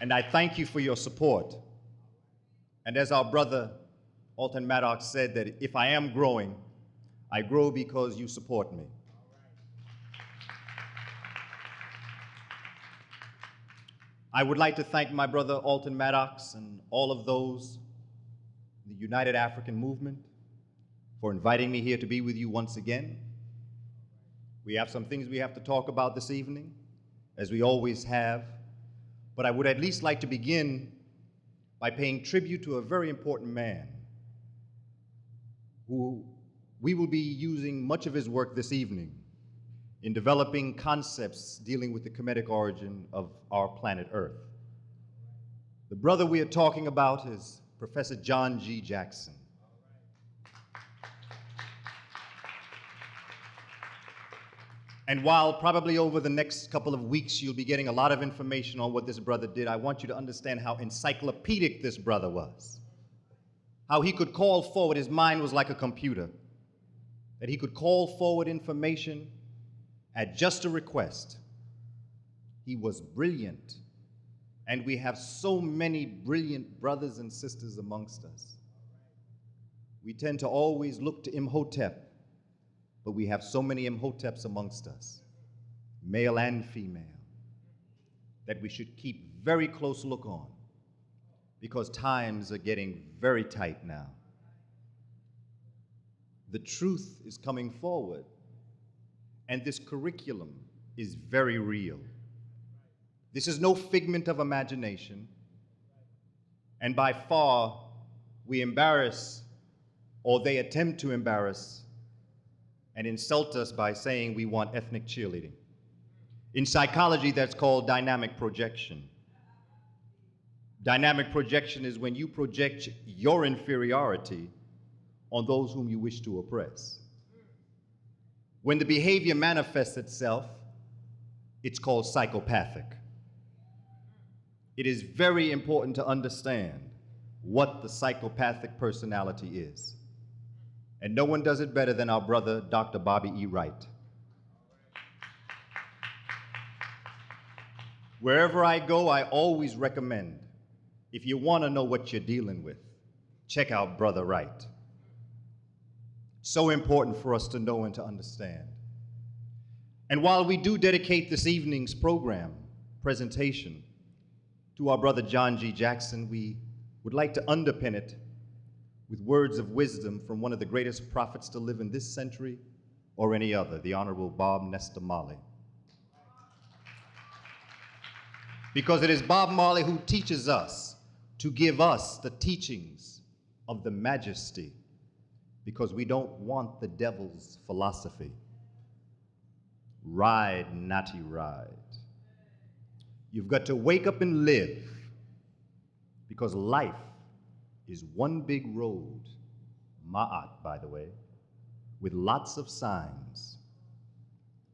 and I thank you for your support. And as our brother Alton Maddox said, that if I am growing, I grow because you support me. I would like to thank my brother Alton Maddox and all of those in the United African Movement for inviting me here to be with you once again. We have some things we have to talk about this evening, as we always have, but I would at least like to begin by paying tribute to a very important man who we will be using much of his work this evening in developing concepts dealing with the Kemetic origin of our planet Earth. The brother we are talking about is Professor John G. Jackson. And while probably over the next couple of weeks you'll be getting a lot of information on what this brother did, I want you to understand how encyclopedic this brother was. How he could call forward, his mind was like a computer, that he could call forward information at just a request. He was brilliant, and we have so many brilliant brothers and sisters amongst us. We tend to always look to Imhotep, but we have so many Imhoteps amongst us, male and female, that we should keep very close look on, because times are getting very tight now. The truth is coming forward, and this curriculum is very real. This is no figment of imagination, and by far we embarrass, or they attempt to embarrass and insult us by saying we want ethnic cheerleading. In psychology, that's called dynamic projection. Dynamic projection is when you project your inferiority on those whom you wish to oppress. When the behavior manifests itself, it's called psychopathic. It is very important to understand what the psychopathic personality is. And no one does it better than our brother, Dr. Bobby E. Wright. Wherever I go, I always recommend, if you want to know what you're dealing with, check out Brother Wright. So important for us to know and to understand. And while we do dedicate this evening's program, presentation, to our brother John G. Jackson, we would like to underpin it with words of wisdom from one of the greatest prophets to live in this century or any other, the Honorable Bob Nestor Marley. Because it is Bob Marley who teaches us to give us the teachings of the majesty, because we don't want the devil's philosophy. Ride, natty, ride. You've got to wake up and live, because life is one big road, Ma'at, by the way, with lots of signs,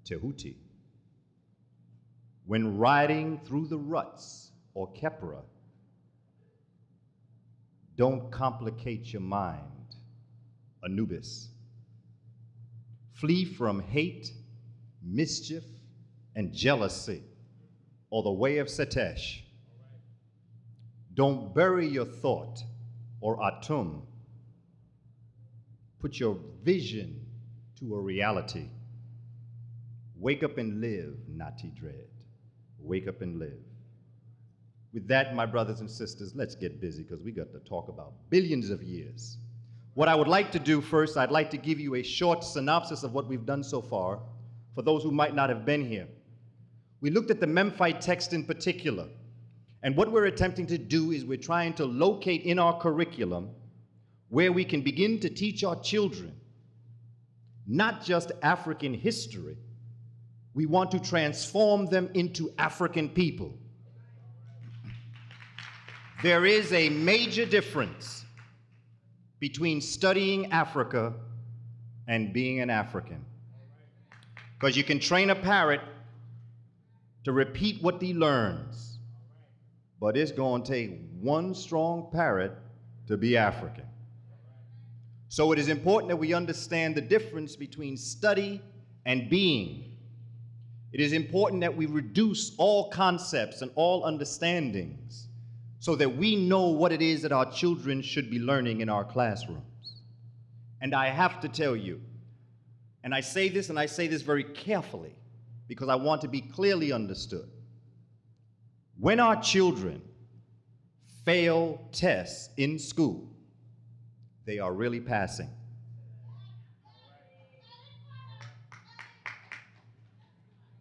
Tehuti. When riding through the ruts, or Kepra, don't complicate your mind, Anubis. Flee from hate, mischief, and jealousy, or the way of Setesh. Don't bury your thought, or Atum. Put your vision to a reality. Wake up and live, Nati Dread. Wake up and live. With that, my brothers and sisters, let's get busy, because we got to talk about billions of years. What I would like to do first, I'd like to give you a short synopsis of what we've done so far, for those who might not have been here. We looked at the Memphite text in particular, and what we're attempting to do is we're trying to locate in our curriculum where we can begin to teach our children not just African history, we want to transform them into African people. There is a major difference between studying Africa and being an African. Because you can train a parrot to repeat what he learns, but it's going to take one strong parrot to be African. So it is important that we understand the difference between study and being. It is important that we reduce all concepts and all understandings so that we know what it is that our children should be learning in our classrooms. And I have to tell you, and I say this very carefully because I want to be clearly understood. When our children fail tests in school, they are really passing.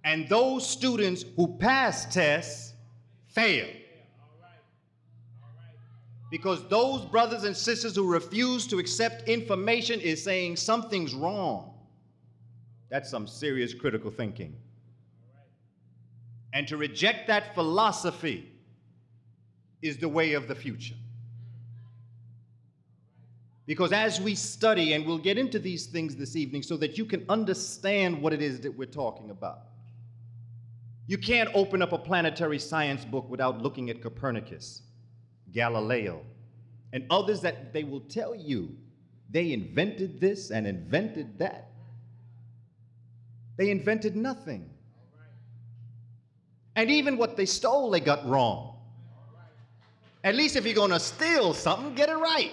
And those students who pass tests fail. Because those brothers and sisters who refuse to accept information is saying something's wrong. That's some serious critical thinking. And to reject that philosophy is the way of the future. Because as we study, and we'll get into these things this evening so that you can understand what it is that we're talking about. You can't open up a planetary science book without looking at Copernicus, Galileo, and others that they will tell you they invented this and invented that. They invented nothing. And even what they stole, they got wrong. At least if you're going to steal something, get it right.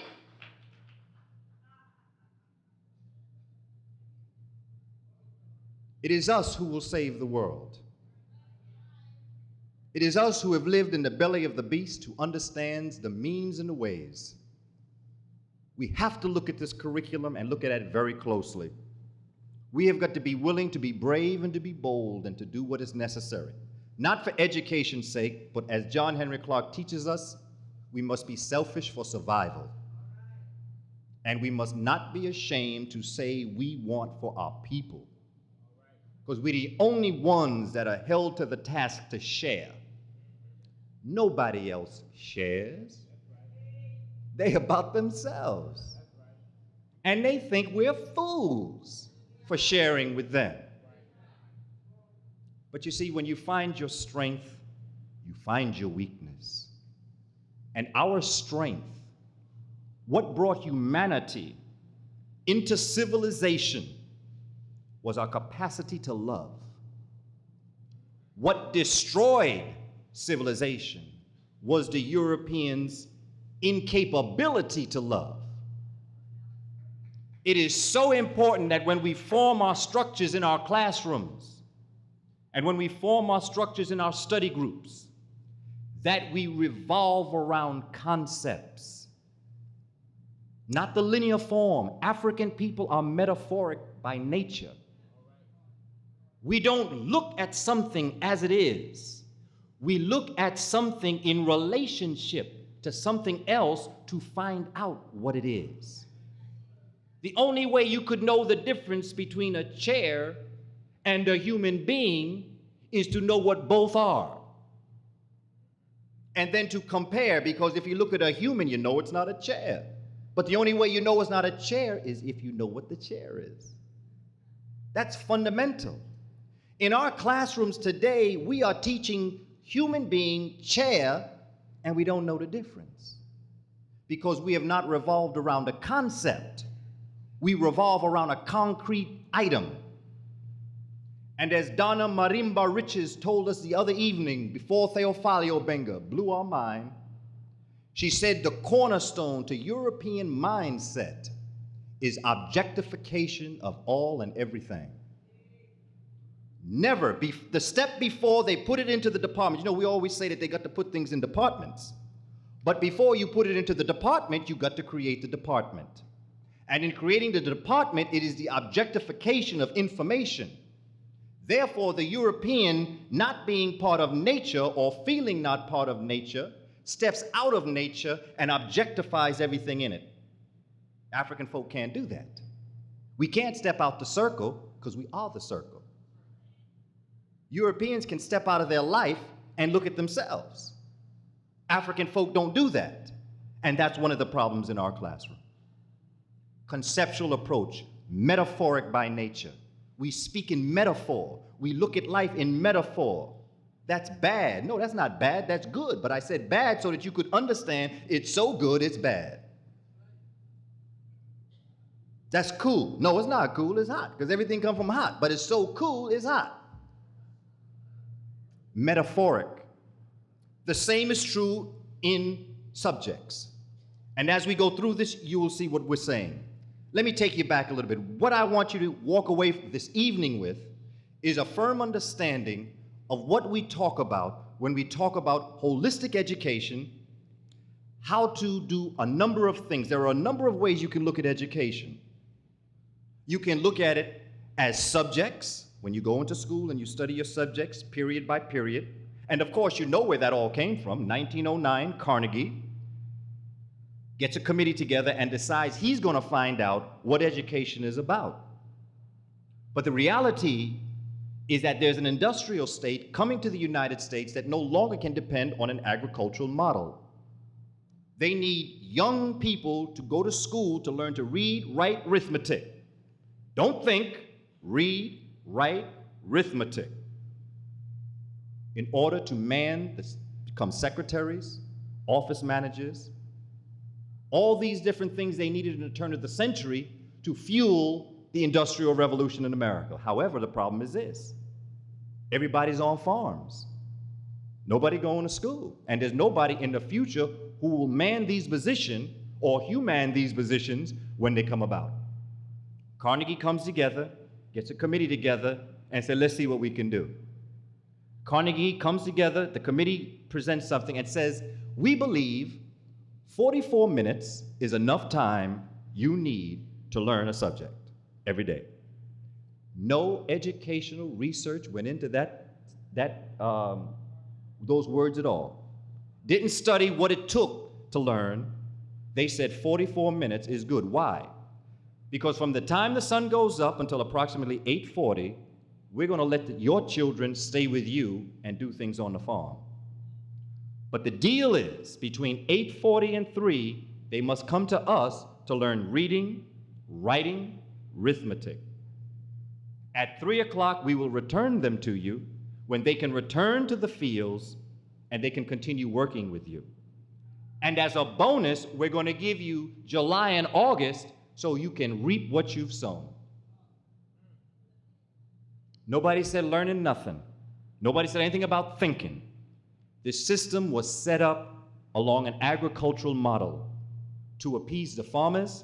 It is us who will save the world. It is us who have lived in the belly of the beast who understands the means and the ways. We have to look at this curriculum and look at it very closely. We have got to be willing to be brave and to be bold and to do what is necessary. Not for education's sake, but as John Henry Clark teaches us, we must be selfish for survival. And we must not be ashamed to say we want for our people. Because we're the only ones that are held to the task to share. Nobody else shares. They about themselves. And they think we're fools for sharing with them. But you see, when you find your strength, you find your weakness. And our strength, what brought humanity into civilization, was our capacity to love. What destroyed civilization was the Europeans' incapability to love. It is so important that when we form our structures in our classrooms and when we form our structures in our study groups, that we revolve around concepts, not the linear form. African people are metaphoric by nature. We don't look at something as it is. We look at something in relationship to something else to find out what it is. The only way you could know the difference between a chair and a human being is to know what both are. And then to compare, because if you look at a human, you know it's not a chair. But the only way you know it's not a chair is if you know what the chair is. That's fundamental. In our classrooms today, we are teaching human being, chair, and we don't know the difference. Because we have not revolved around a concept. We revolve around a concrete item. And as Donna Marimba Riches told us the other evening before Theophilio Benga blew our mind, she said the cornerstone to European mindset is objectification of all and everything. Never, the step before they put it into the department, you know, we always say that they got to put things in departments. But before you put it into the department, you got to create the department. And in creating the department, it is the objectification of information. Therefore, the European, not being part of nature or feeling not part of nature, steps out of nature and objectifies everything in it. African folk can't do that. We can't step out the circle because we are the circle. Europeans can step out of their life and look at themselves. African folk don't do that. And that's one of the problems in our classroom. Conceptual approach, metaphoric by nature. We speak in metaphor. We look at life in metaphor. That's bad. No, that's not bad. That's good. But I said bad so that you could understand it's so good, it's bad. That's cool. No, it's not cool. It's hot because everything comes from hot. But it's so cool, it's hot. metaphoric. The same is true in subjects. And as we go through this, you will see what we're saying. Let me take you back a little bit. What I want you to walk away this evening with is a firm understanding of what we talk about when we talk about holistic education, how to do a number of things. There are a number of ways you can look at education. You can look at it as subjects, when you go into school and you study your subjects period by period. And of course, you know where that all came from. 1909, Carnegie gets a committee together and decides he's going to find out what education is about. But the reality is that there's an industrial state coming to the United States that no longer can depend on an agricultural model. They need young people to go to school to learn to read, write, arithmetic. Don't think, read, write, arithmetic. In order to become secretaries, office managers, all these different things they needed in the turn of the century to fuel the Industrial Revolution in America. However, the problem is this: everybody's on farms. Nobody going to school. And there's nobody in the future who will man these positions or human these positions when they come about. Carnegie comes together, gets a committee together, and says, let's see what we can do. Carnegie comes together, the committee presents something and says, we believe 44 minutes is enough time you need to learn a subject every day. No educational research went into those words at all. Didn't study what it took to learn. They said 44 minutes is good. Why? Because from the time the sun goes up until approximately 8:40, we're going to let your children stay with you and do things on the farm. But the deal is, between 8:40 and 3, they must come to us to learn reading, writing, arithmetic. At 3 o'clock, we will return them to you when they can return to the fields and they can continue working with you. And as a bonus, we're going to give you July and August so you can reap what you've sown. Nobody said learning nothing. Nobody said anything about thinking. This system was set up along an agricultural model to appease the farmers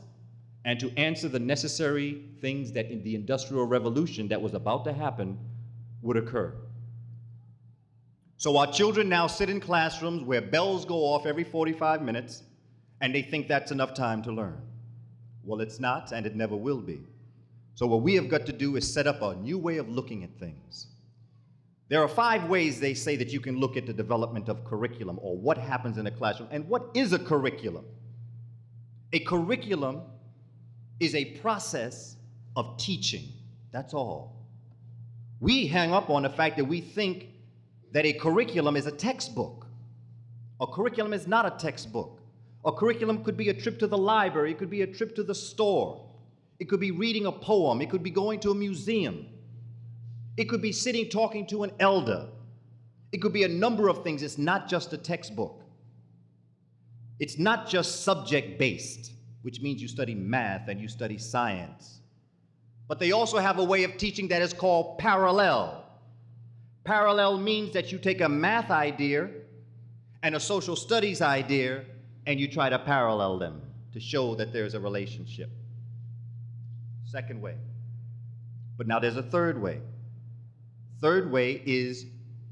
and to answer the necessary things that in the Industrial Revolution that was about to happen would occur. So our children now sit in classrooms where bells go off every 45 minutes and they think that's enough time to learn. Well, it's not, and it never will be. So what we have got to do is set up a new way of looking at things. There are 5 ways they say that you can look at the development of curriculum, or what happens in a classroom. And what is a curriculum? A curriculum is a process of teaching. That's all. We hang up on the fact that we think that a curriculum is a textbook. A curriculum is not a textbook. A curriculum could be a trip to the library, it could be a trip to the store, it could be reading a poem, it could be going to a museum, it could be sitting talking to an elder, it could be a number of things. It's not just a textbook. It's not just subject-based, which means you study math and you study science. But they also have a way of teaching that is called parallel. Parallel means that you take a math idea and a social studies idea and you try to parallel them to show that there's a relationship. Second way. But now there's a third way. Third way is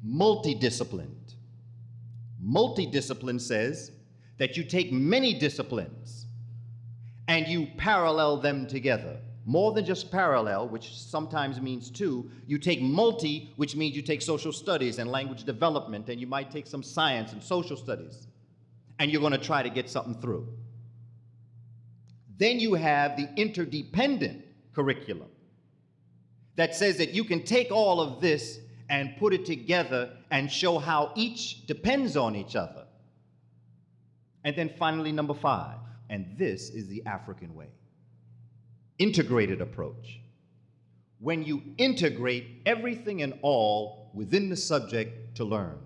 multidisciplined. Multidiscipline says that you take many disciplines and you parallel them together. More than just parallel, which sometimes means two. You take multi, which means you take social studies and language development, and you might take some science and social studies, and you're going to try to get something through. Then you have the interdependent curriculum that says that you can take all of this and put it together and show how each depends on each other. And then finally, number 5, and this is the African way. Integrated approach. When you integrate everything and all within the subject to learn.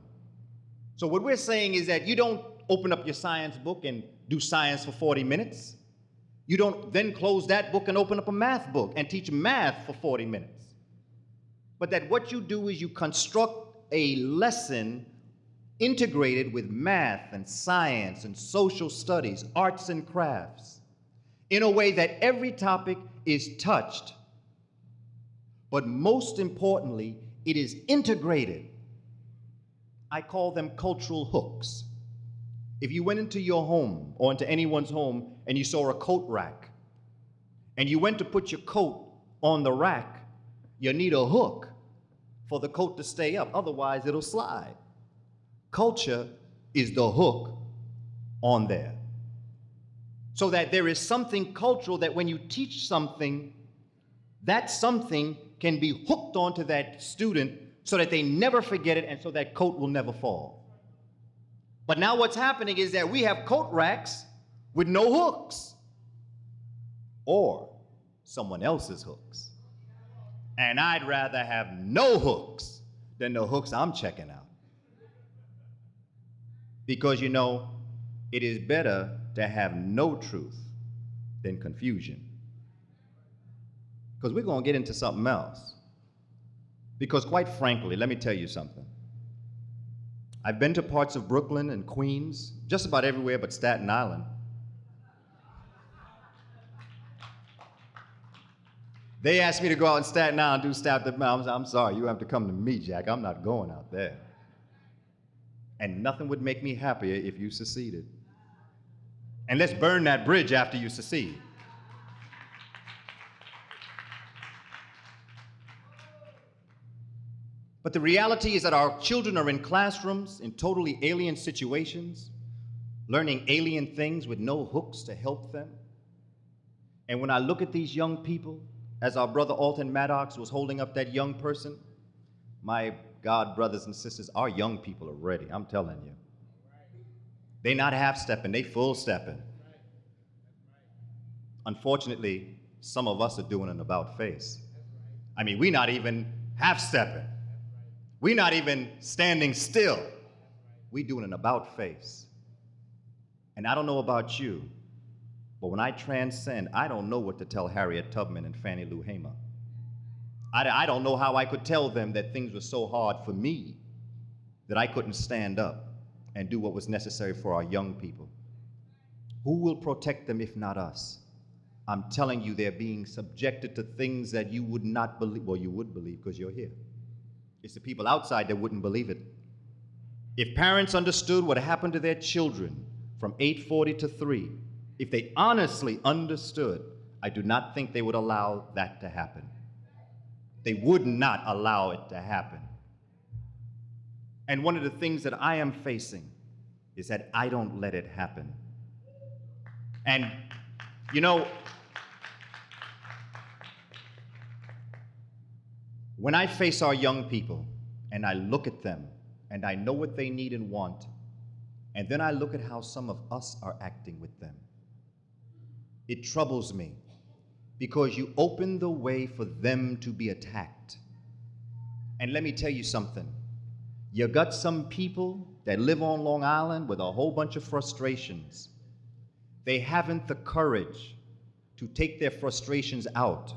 So what we're saying is that you don't open up your science book and do science for 40 minutes. You don't then close that book and open up a math book and teach math for 40 minutes. But that what you do is you construct a lesson integrated with math and science and social studies, arts and crafts, in a way that every topic is touched, but most importantly, it is integrated. I call them cultural hooks. If you went into your home or into anyone's home and you saw a coat rack, and you went to put your coat on the rack, you need a hook for the coat to stay up, otherwise it'll slide. Culture is the hook on there. So that there is something cultural that when you teach something, that something can be hooked onto that student so that they never forget it and so that coat will never fall. But now what's happening is that we have coat racks with no hooks, or someone else's hooks. And I'd rather have no hooks than the hooks I'm checking out. Because you know, it is better to have no truth than confusion. Because we're going to get into something else. Because quite frankly, let me tell you something. I've been to parts of Brooklyn and Queens, just about everywhere but Staten Island. They asked me to go out in Staten Island and do Staten Island. I'm sorry, you have to come to me, Jack. I'm not going out there. And nothing would make me happier if you seceded. And let's burn that bridge after you secede. But the reality is that our children are in classrooms in totally alien situations, learning alien things with no hooks to help them. And when I look at these young people, as our brother Alton Maddox was holding up that young person, my God, brothers and sisters, our young people are ready, I'm telling you. They're not half-stepping, they full-stepping. Unfortunately, some of us are doing an about-face. I mean, we're not even half-stepping. We're not even standing still. We're doing an about-face. And I don't know about you, but when I transcend, I don't know what to tell Harriet Tubman and Fannie Lou Hamer. I don't know how I could tell them that things were so hard for me that I couldn't stand up and do what was necessary for our young people. Who will protect them if not us? I'm telling you, they're being subjected to things that you would not believe. Well, you would believe because you're here. It's the people outside that wouldn't believe it. If parents understood what happened to their children from 8:40 to 3, if they honestly understood, I do not think they would allow that to happen. They would not allow it to happen. And one of the things that I am facing is that I don't let it happen. And, you know, when I face our young people and I look at them and I know what they need and want, and then I look at how some of us are acting with them, it troubles me because you open the way for them to be attacked. And let me tell you something. You got some people that live on Long Island with a whole bunch of frustrations. They haven't the courage to take their frustrations out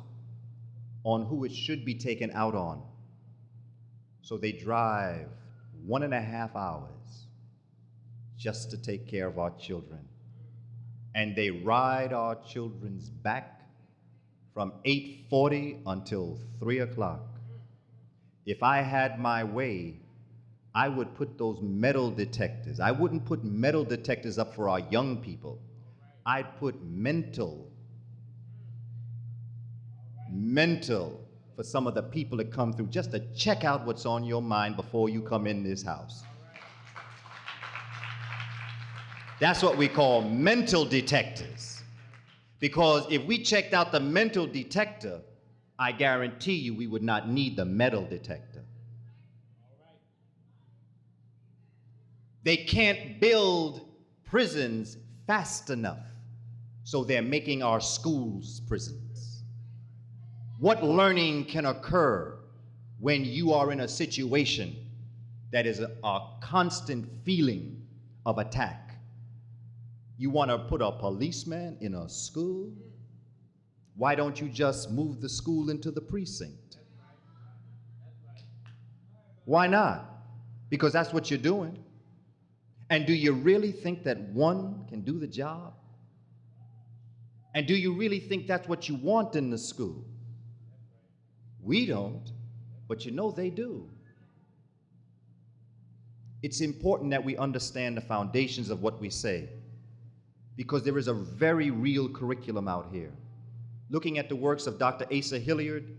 on who it should be taken out on. So they drive 1.5 hours just to take care of our children. And they ride our children's back from 8:40 until 3 o'clock. If I had my way, I would put those metal detectors. I wouldn't put metal detectors up for our young people. I'd put mental for some of the people that come through, just to check out what's on your mind before you come in this house. That's what we call mental detectors. Because if we checked out the mental detector, I guarantee you we would not need the metal detector. They can't build prisons fast enough, so they're making our schools prisons. What learning can occur when you are in a situation that is a constant feeling of attack? You want to put a policeman in a school? Why don't you just move the school into the precinct? Why not? because that's what you're doing. And do you really think that one can do the job? And do you really think that's what you want in the school? We don't, but you know they do. It's important that we understand the foundations of what we say, because there is a very real curriculum out here. Looking at the works of Dr. Asa Hilliard,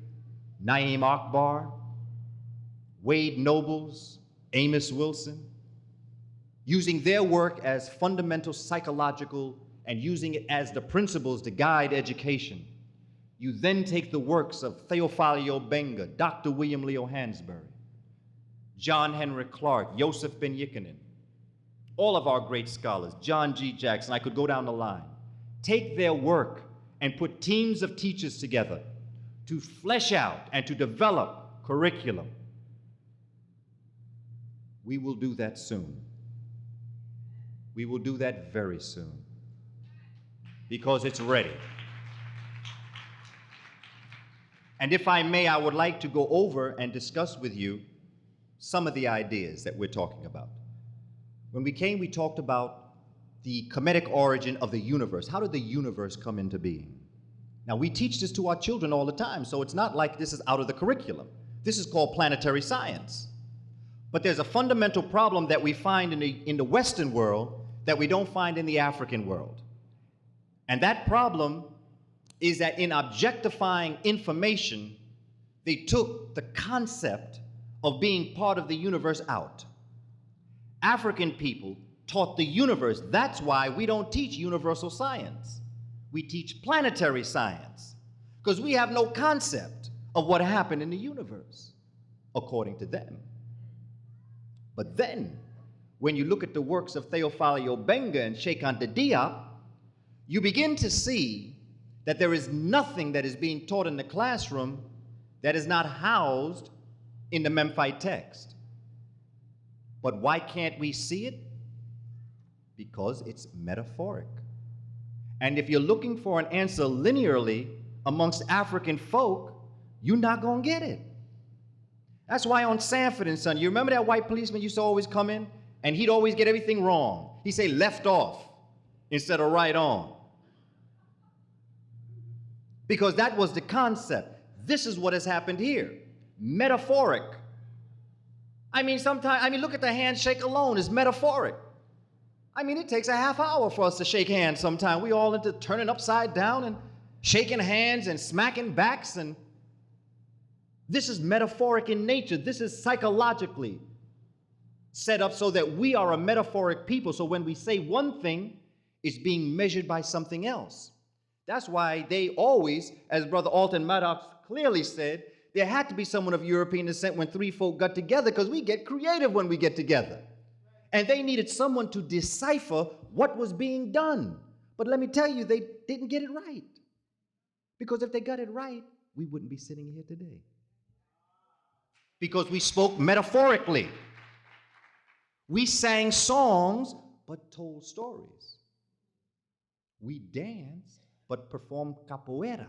Naeem Akbar, Wade Nobles, Amos Wilson, using their work as fundamental psychological and using it as the principles to guide education. You then take the works of Theophilus Benga, Dr. William Leo Hansberry, John Henrik Clark, Joseph Ben Yikinen, all of our great scholars, John G. Jackson, I could go down the line. Take their work and put teams of teachers together to flesh out and to develop curriculum. We will do that soon. We will do that very soon, because it's ready. And if I may, I would like to go over and discuss with you some of the ideas that we're talking about. When we came, we talked about the Kemetic origin of the universe. How did the universe come into being? Now, we teach this to our children all the time, so it's not like this is out of the curriculum. This is called planetary science. But there's a fundamental problem that we find in the Western world that we don't find in the African world. And that problem is that in objectifying information, they took the concept of being part of the universe out. African people taught the universe. That's why we don't teach universal science. We teach planetary science, because we have no concept of what happened in the universe, according to them. But then, when you look at the works of Theophilus Benga and Cheikh Anta Diop, you begin to see that there is nothing that is being taught in the classroom that is not housed in the Memphite text. But why can't we see it? Because it's metaphoric. And if you're looking for an answer linearly amongst African folk, you're not going to get it. That's why on Sanford and Son, you remember that white policeman used to always come in and he'd always get everything wrong. He'd say left off instead of right on. Because that was the concept. This is what has happened here. Metaphoric. Look at the handshake alone. It's metaphoric. It takes a half hour for us to shake hands sometime. We all into turning upside down and shaking hands and smacking backs, and this is metaphoric in nature. This is psychologically set up so that we are a metaphoric people. So when we say one thing, it's being measured by something else. That's why they always, as Brother Alton Maddox clearly said, there had to be someone of European descent when three folk got together, because we get creative when we get together. And they needed someone to decipher what was being done. But let me tell you, they didn't get it right. Because if they got it right, we wouldn't be sitting here today. Because we spoke metaphorically. We sang songs, but told stories. We danced, but performed capoeira.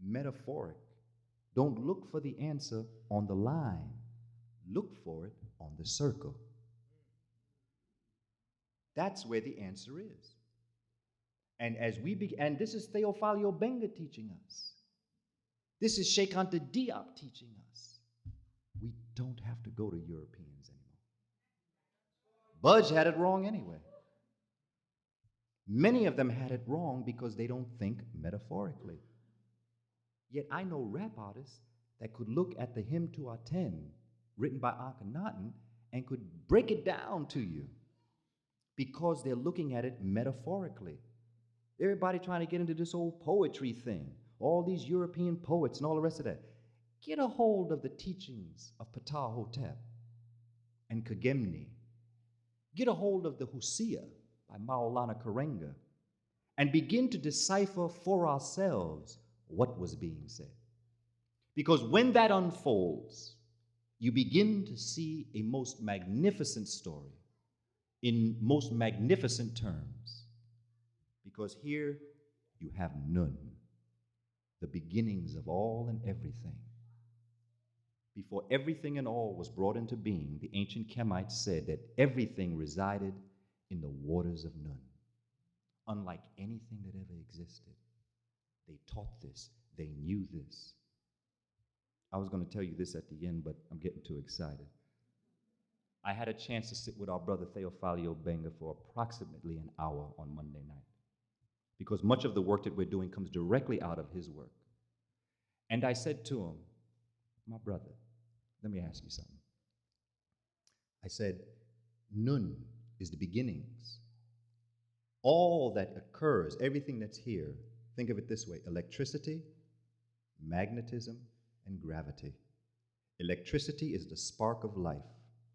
Metaphoric. Don't look for the answer on the line. Look for it on the circle. That's where the answer is. And as we begin, and this is Theophilus Benga teaching us. This is Cheikh Anta Diop teaching us. We don't have to go to Europeans anymore. Budge had it wrong anyway. Many of them had it wrong because they don't think metaphorically. Yet I know rap artists that could look at the Hymn to Aten, written by Akhenaten, and could break it down to you because they're looking at it metaphorically. Everybody trying to get into this old poetry thing, all these European poets and all the rest of that. Get a hold of the teachings of Ptah Hotep and Kagemni. Get a hold of the Hosea by Maulana Karenga and begin to decipher for ourselves what was being said. Because when that unfolds, you begin to see a most magnificent story in most magnificent terms. Because here you have Nun, the beginnings of all and everything. Before everything and all was brought into being, the ancient Kemites said that everything resided in the waters of Nun, unlike anything that ever existed. They taught this. They knew this. I was going to tell you this at the end, but I'm getting too excited. I had a chance to sit with our brother Theophilio Benga for approximately an hour on Monday night, because much of the work that we're doing comes directly out of his work. And I said to him, my brother, let me ask you something. I said, Nun is the beginnings. All that occurs, everything that's here, think of it this way: electricity, magnetism, and gravity. Electricity is the spark of life.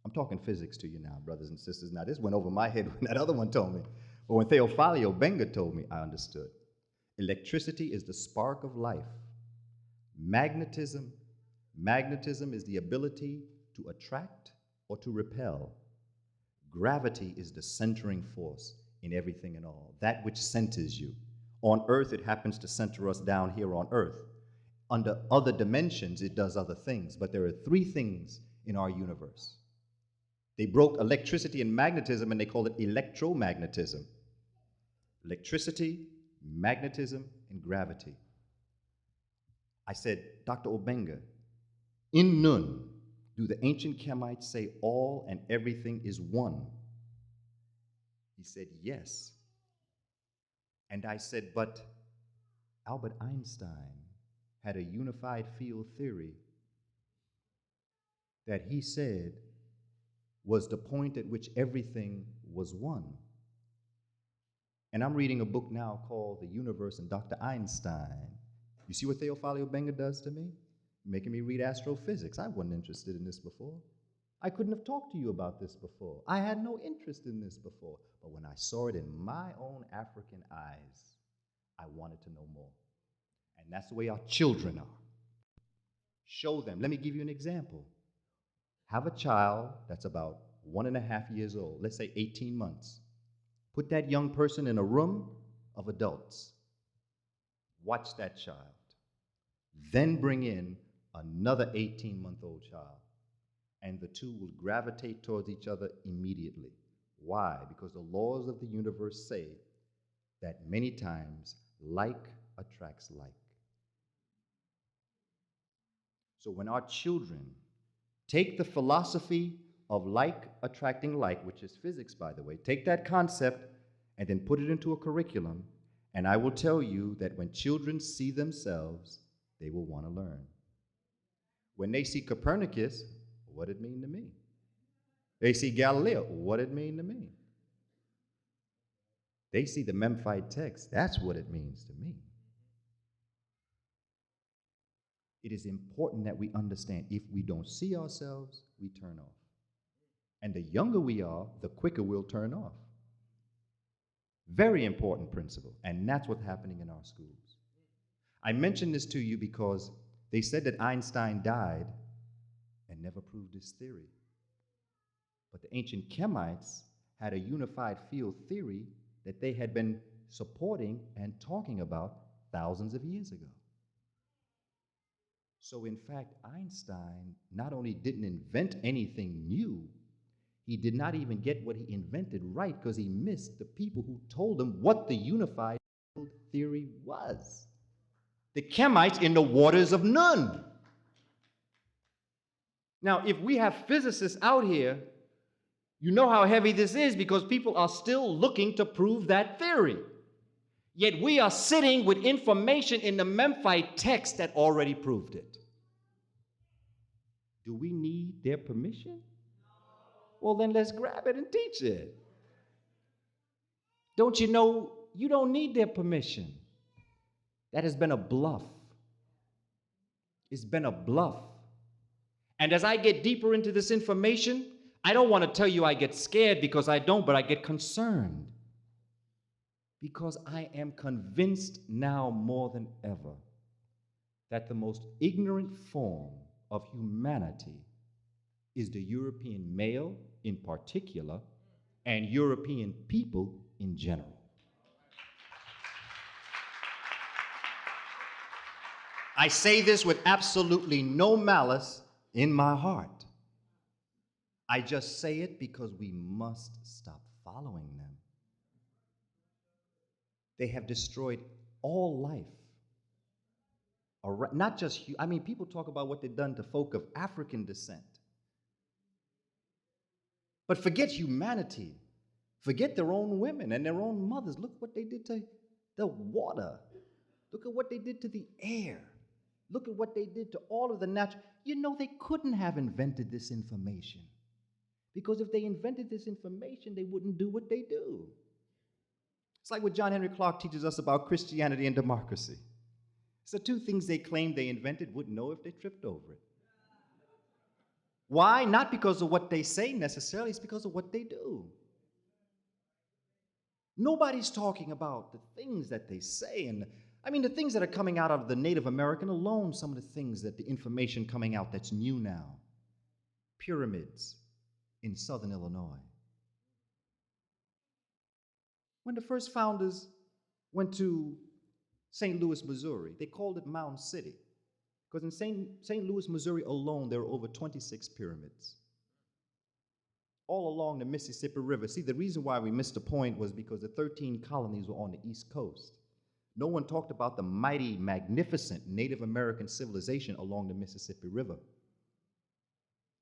I'm talking physics to you now, brothers and sisters. Now, this went over my head when that other one told me. But when Theophilio Benga told me, I understood. Electricity is the spark of life. Magnetism is the ability to attract or to repel. Gravity is the centering force in everything and all, that which centers you. On earth, it happens to center us down here on earth. Under other dimensions, it does other things, but there are three things in our universe. They broke electricity and magnetism, and they call it electromagnetism. Electricity, magnetism, and gravity. I said, Dr. Obenga, in Nun, do the ancient Kemites say all and everything is one? He said, yes. And I said, but Albert Einstein had a unified field theory that he said was the point at which everything was one. And I'm reading a book now called The Universe and Dr. Einstein. You see what Theophilio Benga does to me? Making me read astrophysics. I wasn't interested in this before. I couldn't have talked to you about this before. I had no interest in this before. But when I saw it in my own African eyes, I wanted to know more. And that's the way our children are. Show them. Let me give you an example. Have a child that's about 1.5 years old, let's say 18 months. Put that young person in a room of adults. Watch that child. Then bring in another 18-month-old child. And the two will gravitate towards each other immediately. Why? Because the laws of the universe say that many times like attracts like. So when our children take the philosophy of like attracting like, which is physics, by the way, take that concept and then put it into a curriculum, and I will tell you that when children see themselves, they will want to learn. When they see Copernicus, what did it mean to me? They see Galileo, what did it mean to me? They see the Memphite text, that's what it means to me. It is important that we understand if we don't see ourselves, we turn off. And the younger we are, the quicker we'll turn off. Very important principle, and that's what's happening in our schools. I mention this to you because they said that Einstein died and never proved his theory. But the ancient Kemites had a unified field theory that they had been supporting and talking about thousands of years ago. So in fact, Einstein not only didn't invent anything new, he did not even get what he invented right, because he missed the people who told him what the unified field theory was. The Kemites in the waters of Nun. Now, if we have physicists out here, you know how heavy this is, because people are still looking to prove that theory. Yet we are sitting with information in the Memphite text that already proved it. Do we need their permission? Well, then let's grab it and teach it. Don't you know you don't need their permission? That has been a bluff. It's been a bluff. And as I get deeper into this information, I don't want to tell you I get scared, because I don't, but I get concerned. Because I am convinced now more than ever that the most ignorant form of humanity is the European male in particular, and European people in general. I say this with absolutely no malice in my heart. I just say it because we must stop following them. They have destroyed all life. Not just, I mean, people talk about what they've done to folk of African descent. But forget humanity. Forget their own women and their own mothers. Look what they did to the water. Look at what they did to the air. Look at what they did to all of the natural. You know, they couldn't have invented this information. Because if they invented this information, they wouldn't do what they do. It's like what John Henry Clark teaches us about Christianity and democracy. It's the two things they claimed they invented, wouldn't know if they tripped over it. Why? Not because of what they say necessarily, it's because of what they do. Nobody's talking about the things that they say. And I mean, the things that are coming out of the Native American alone, some of the things that the information coming out that's new now. Pyramids in southern Illinois. When the first founders went to St. Louis, Missouri, they called it Mound City. Because in St. Louis, Missouri alone, there are over 26 pyramids. All along the Mississippi River. See, the reason why we missed the point was because the 13 colonies were on the East Coast. No one talked about the mighty, magnificent Native American civilization along the Mississippi River.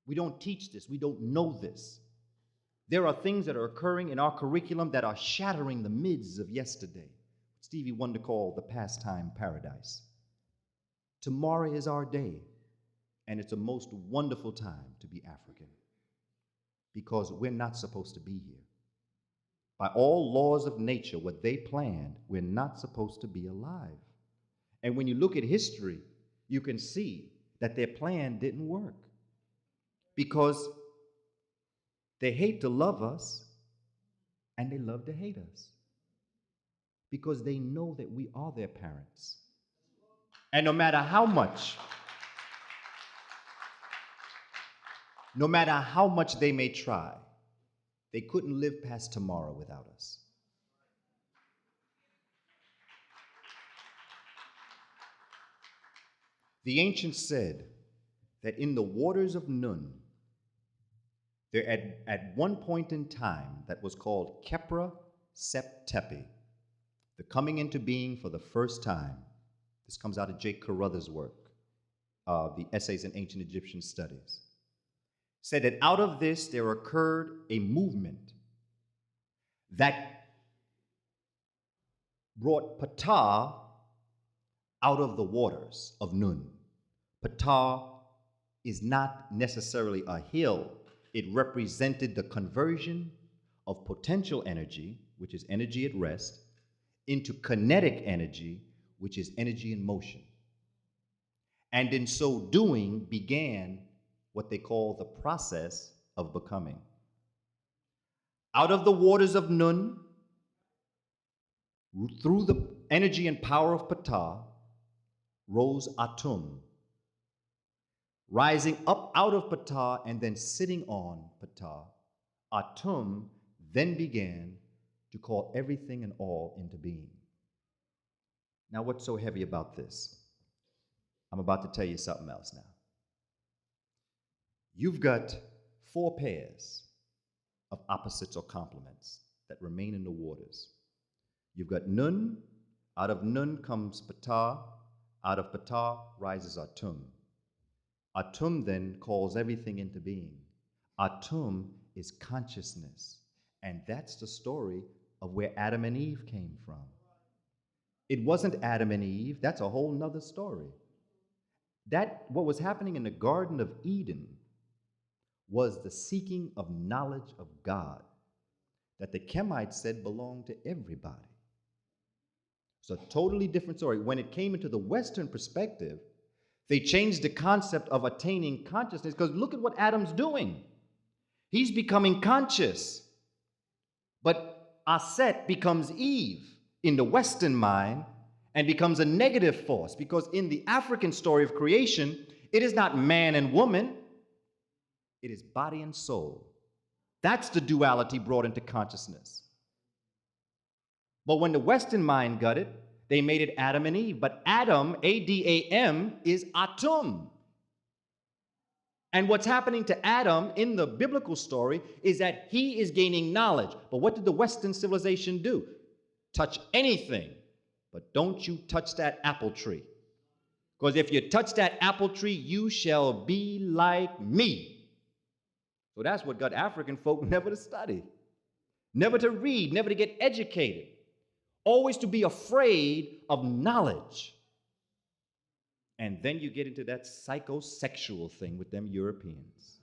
We don't teach this. We don't know this. There are things that are occurring in our curriculum that are shattering the myths of yesterday. Stevie Wonder called the pastime paradise. Tomorrow is our day, and it's a most wonderful time to be African because we're not supposed to be here. By all laws of nature, what they planned, we're not supposed to be alive. And when you look at history, you can see that their plan didn't work because they hate to love us and they love to hate us because they know that we are their parents. And no matter how much they may try, they couldn't live past tomorrow without us. The ancients said that in the waters of Nun, there at one point in time that was called Kepra Septepi, the coming into being for the first time. This comes out of Jake Carruthers' work, the Essays in Ancient Egyptian Studies. Said that out of this there occurred a movement that brought Ptah out of the waters of Nun. Ptah is not necessarily a hill. It represented the conversion of potential energy, which is energy at rest, into kinetic energy, which is energy in motion. And in so doing began what they call the process of becoming. Out of the waters of Nun, through the energy and power of Ptah, rose Atum, rising up out of Ptah and then sitting on Ptah. Atum then began to call everything and all into being. Now, what's so heavy about this? I'm about to tell you something else now. You've got 4 pairs of opposites or complements that remain in the waters. You've got Nun. Out of Nun comes Ptah. Out of Ptah rises Atum. Atum then calls everything into being. Atum is consciousness. And that's the story of where Adam and Eve came from. It wasn't Adam and Eve. That's a whole nother story. What was happening in the Garden of Eden was the seeking of knowledge of God that the Kemites said belonged to everybody. It's a totally different story. When it came into the Western perspective, they changed the concept of attaining consciousness because look at what Adam's doing. He's becoming conscious. But Aset becomes Eve in the Western mind and becomes a negative force because in the African story of creation, it is not man and woman, it is body and soul. That's the duality brought into consciousness. But when the Western mind got it, they made it Adam and Eve. But Adam, A-D-A-M, is Atum. And what's happening to Adam in the biblical story is that he is gaining knowledge. But what did the Western civilization do? Touch anything, but don't you touch that apple tree. Because if you touch that apple tree, you shall be like me. So that's what got African folk never to study, never to read, never to get educated, always to be afraid of knowledge. And then you get into that psychosexual thing with them Europeans.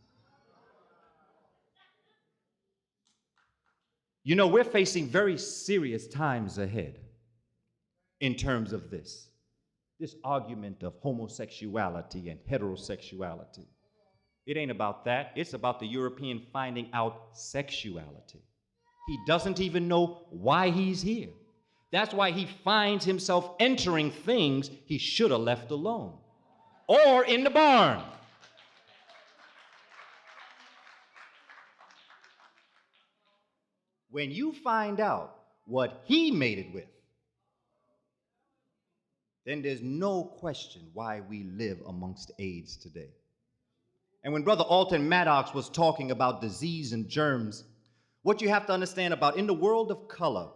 You know, we're facing very serious times ahead in terms of this argument of homosexuality and heterosexuality. It ain't about that. It's about the European finding out sexuality. He doesn't even know why he's here. That's why he finds himself entering things he should have left alone or in the barn. When you find out what he made it with, then there's no question why we live amongst AIDS today. And when Brother Alton Maddox was talking about disease and germs, what you have to understand about in the world of color,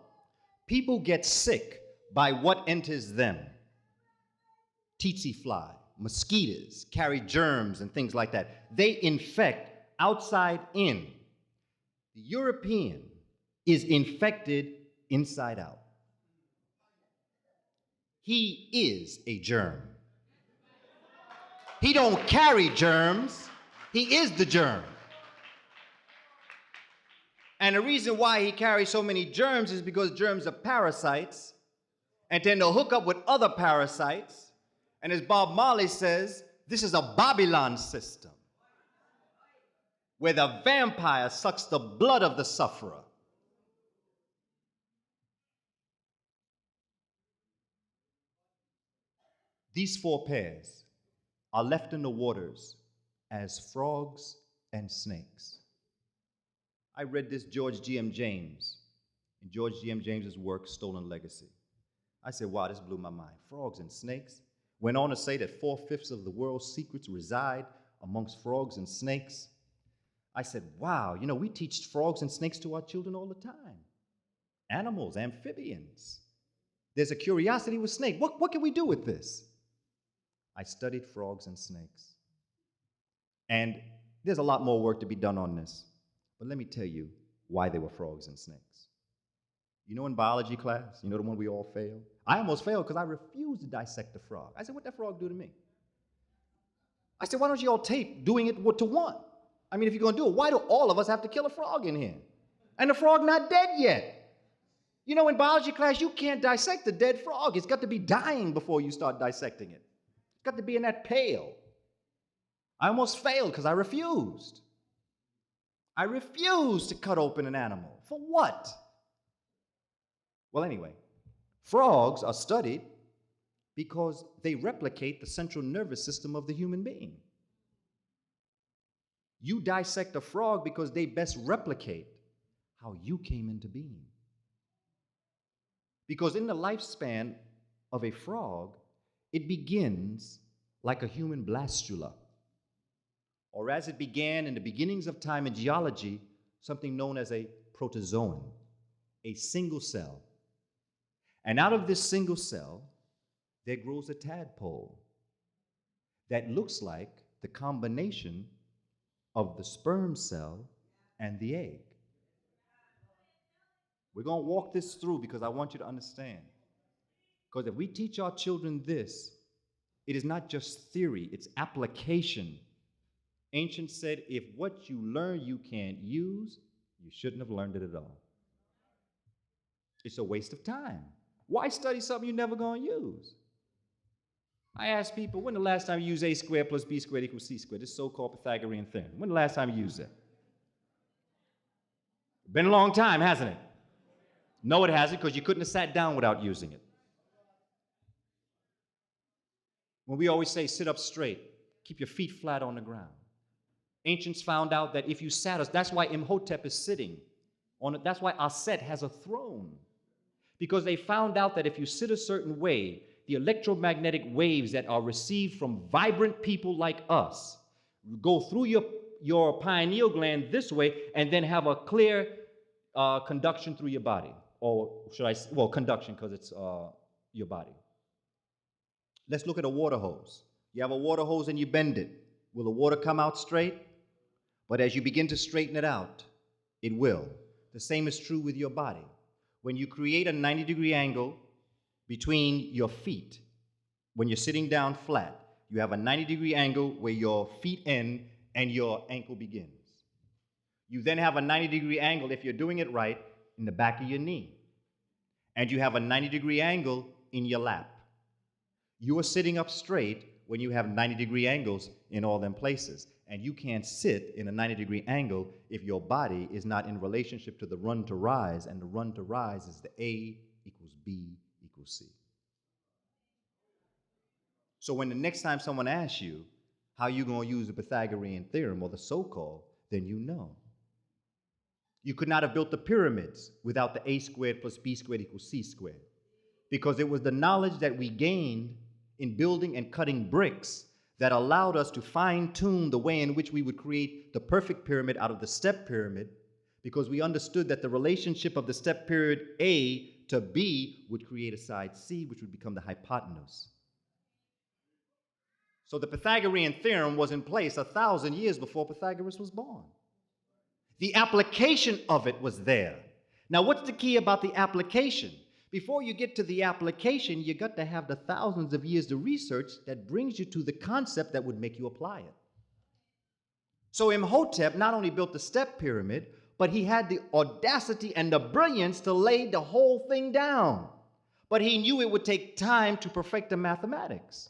people get sick by what enters them. Tsetse fly, mosquitoes carry germs and things like that. They infect outside in. The European is infected inside out. He is a germ. He don't carry germs. He is the germ. And the reason why he carries so many germs is because germs are parasites, and then they'll hook up with other parasites. And as Bob Marley says, this is a Babylon system where the vampire sucks the blood of the sufferer. These four pairs are left in the waters as frogs and snakes. I read this George G.M. James in George G.M. James's work, Stolen Legacy. I said, wow, this blew my mind. Frogs and snakes. Went on to say that 4/5 of the world's secrets reside amongst frogs and snakes. I said, wow, you know, we teach frogs and snakes to our children all the time. Animals, amphibians. There's a curiosity with snakes. What can we do with this? I studied frogs and snakes. And there's a lot more work to be done on this. But let me tell you why they were frogs and snakes. You know in biology class, you know the one we all fail? I almost failed because I refused to dissect the frog. I said, what'd that frog do to me? I said, why don't you all tape doing it to one? I mean, if you're going to do it, why do all of us have to kill a frog in here? And the frog not dead yet. You know, in biology class, you can't dissect a dead frog. It's got to be dying before you start dissecting it. It's got to be in that pail. I almost failed because I refused. I refused to cut open an animal. For what? Well, anyway, frogs are studied because they replicate the central nervous system of the human being. You dissect a frog because they best replicate how you came into being. Because in the lifespan of a frog, it begins like a human blastula, or as it began in the beginnings of time in geology, something known as a protozoan, a single cell. And out of this single cell, there grows a tadpole that looks like the combination of the sperm cell and the egg. We're going to walk this through because I want you to understand. Because if we teach our children this, it is not just theory, it's application. Ancients said, if what you learn you can't use, you shouldn't have learned it at all. It's a waste of time. Why study something you're never going to use? I ask people, when the last time you used a squared plus b squared equals c squared, this so-called Pythagorean theorem? When the last time you used it? Been a long time, hasn't it? No, it hasn't, because you couldn't have sat down without using it. When we always say, sit up straight, keep your feet flat on the ground. Ancients found out that if you sat us, that's why Imhotep is sitting on it. That's why Aset has a throne. Because they found out that if you sit a certain way, the electromagnetic waves that are received from vibrant people like us go through your pineal gland this way, and then have a clear conduction through your body. Or should I say, well, conduction because it's your body. Let's look at a water hose. You have a water hose and you bend it. Will the water come out straight? But as you begin to straighten it out, it will. The same is true with your body. When you create a 90-degree angle between your feet, when you're sitting down flat, you have a 90-degree angle where your feet end and your ankle begins. You then have a 90-degree angle, if you're doing it right, in the back of your knee. And you have a 90-degree angle in your lap. You are sitting up straight when you have 90-degree angles in all them places. And you can't sit in a 90-degree angle if your body is not in relationship to the run to rise, and the run to rise is the A equals B equals C. So when the next time someone asks you how you're going to use the Pythagorean theorem or the so-called, then you know. You could not have built the pyramids without the A squared plus B squared equals C squared, because it was the knowledge that we gained in building and cutting bricks that allowed us to fine-tune the way in which we would create the perfect pyramid out of the step pyramid, because we understood that the relationship of the step pyramid A to B would create a side C, which would become the hypotenuse. So the Pythagorean theorem was in place 1,000 years before Pythagoras was born. The application of it was there. Now, what's the key about the application? Before you get to the application, you got to have the thousands of years of research that brings you to the concept that would make you apply it. So Imhotep not only built the step pyramid, but he had the audacity and the brilliance to lay the whole thing down. But he knew it would take time to perfect the mathematics.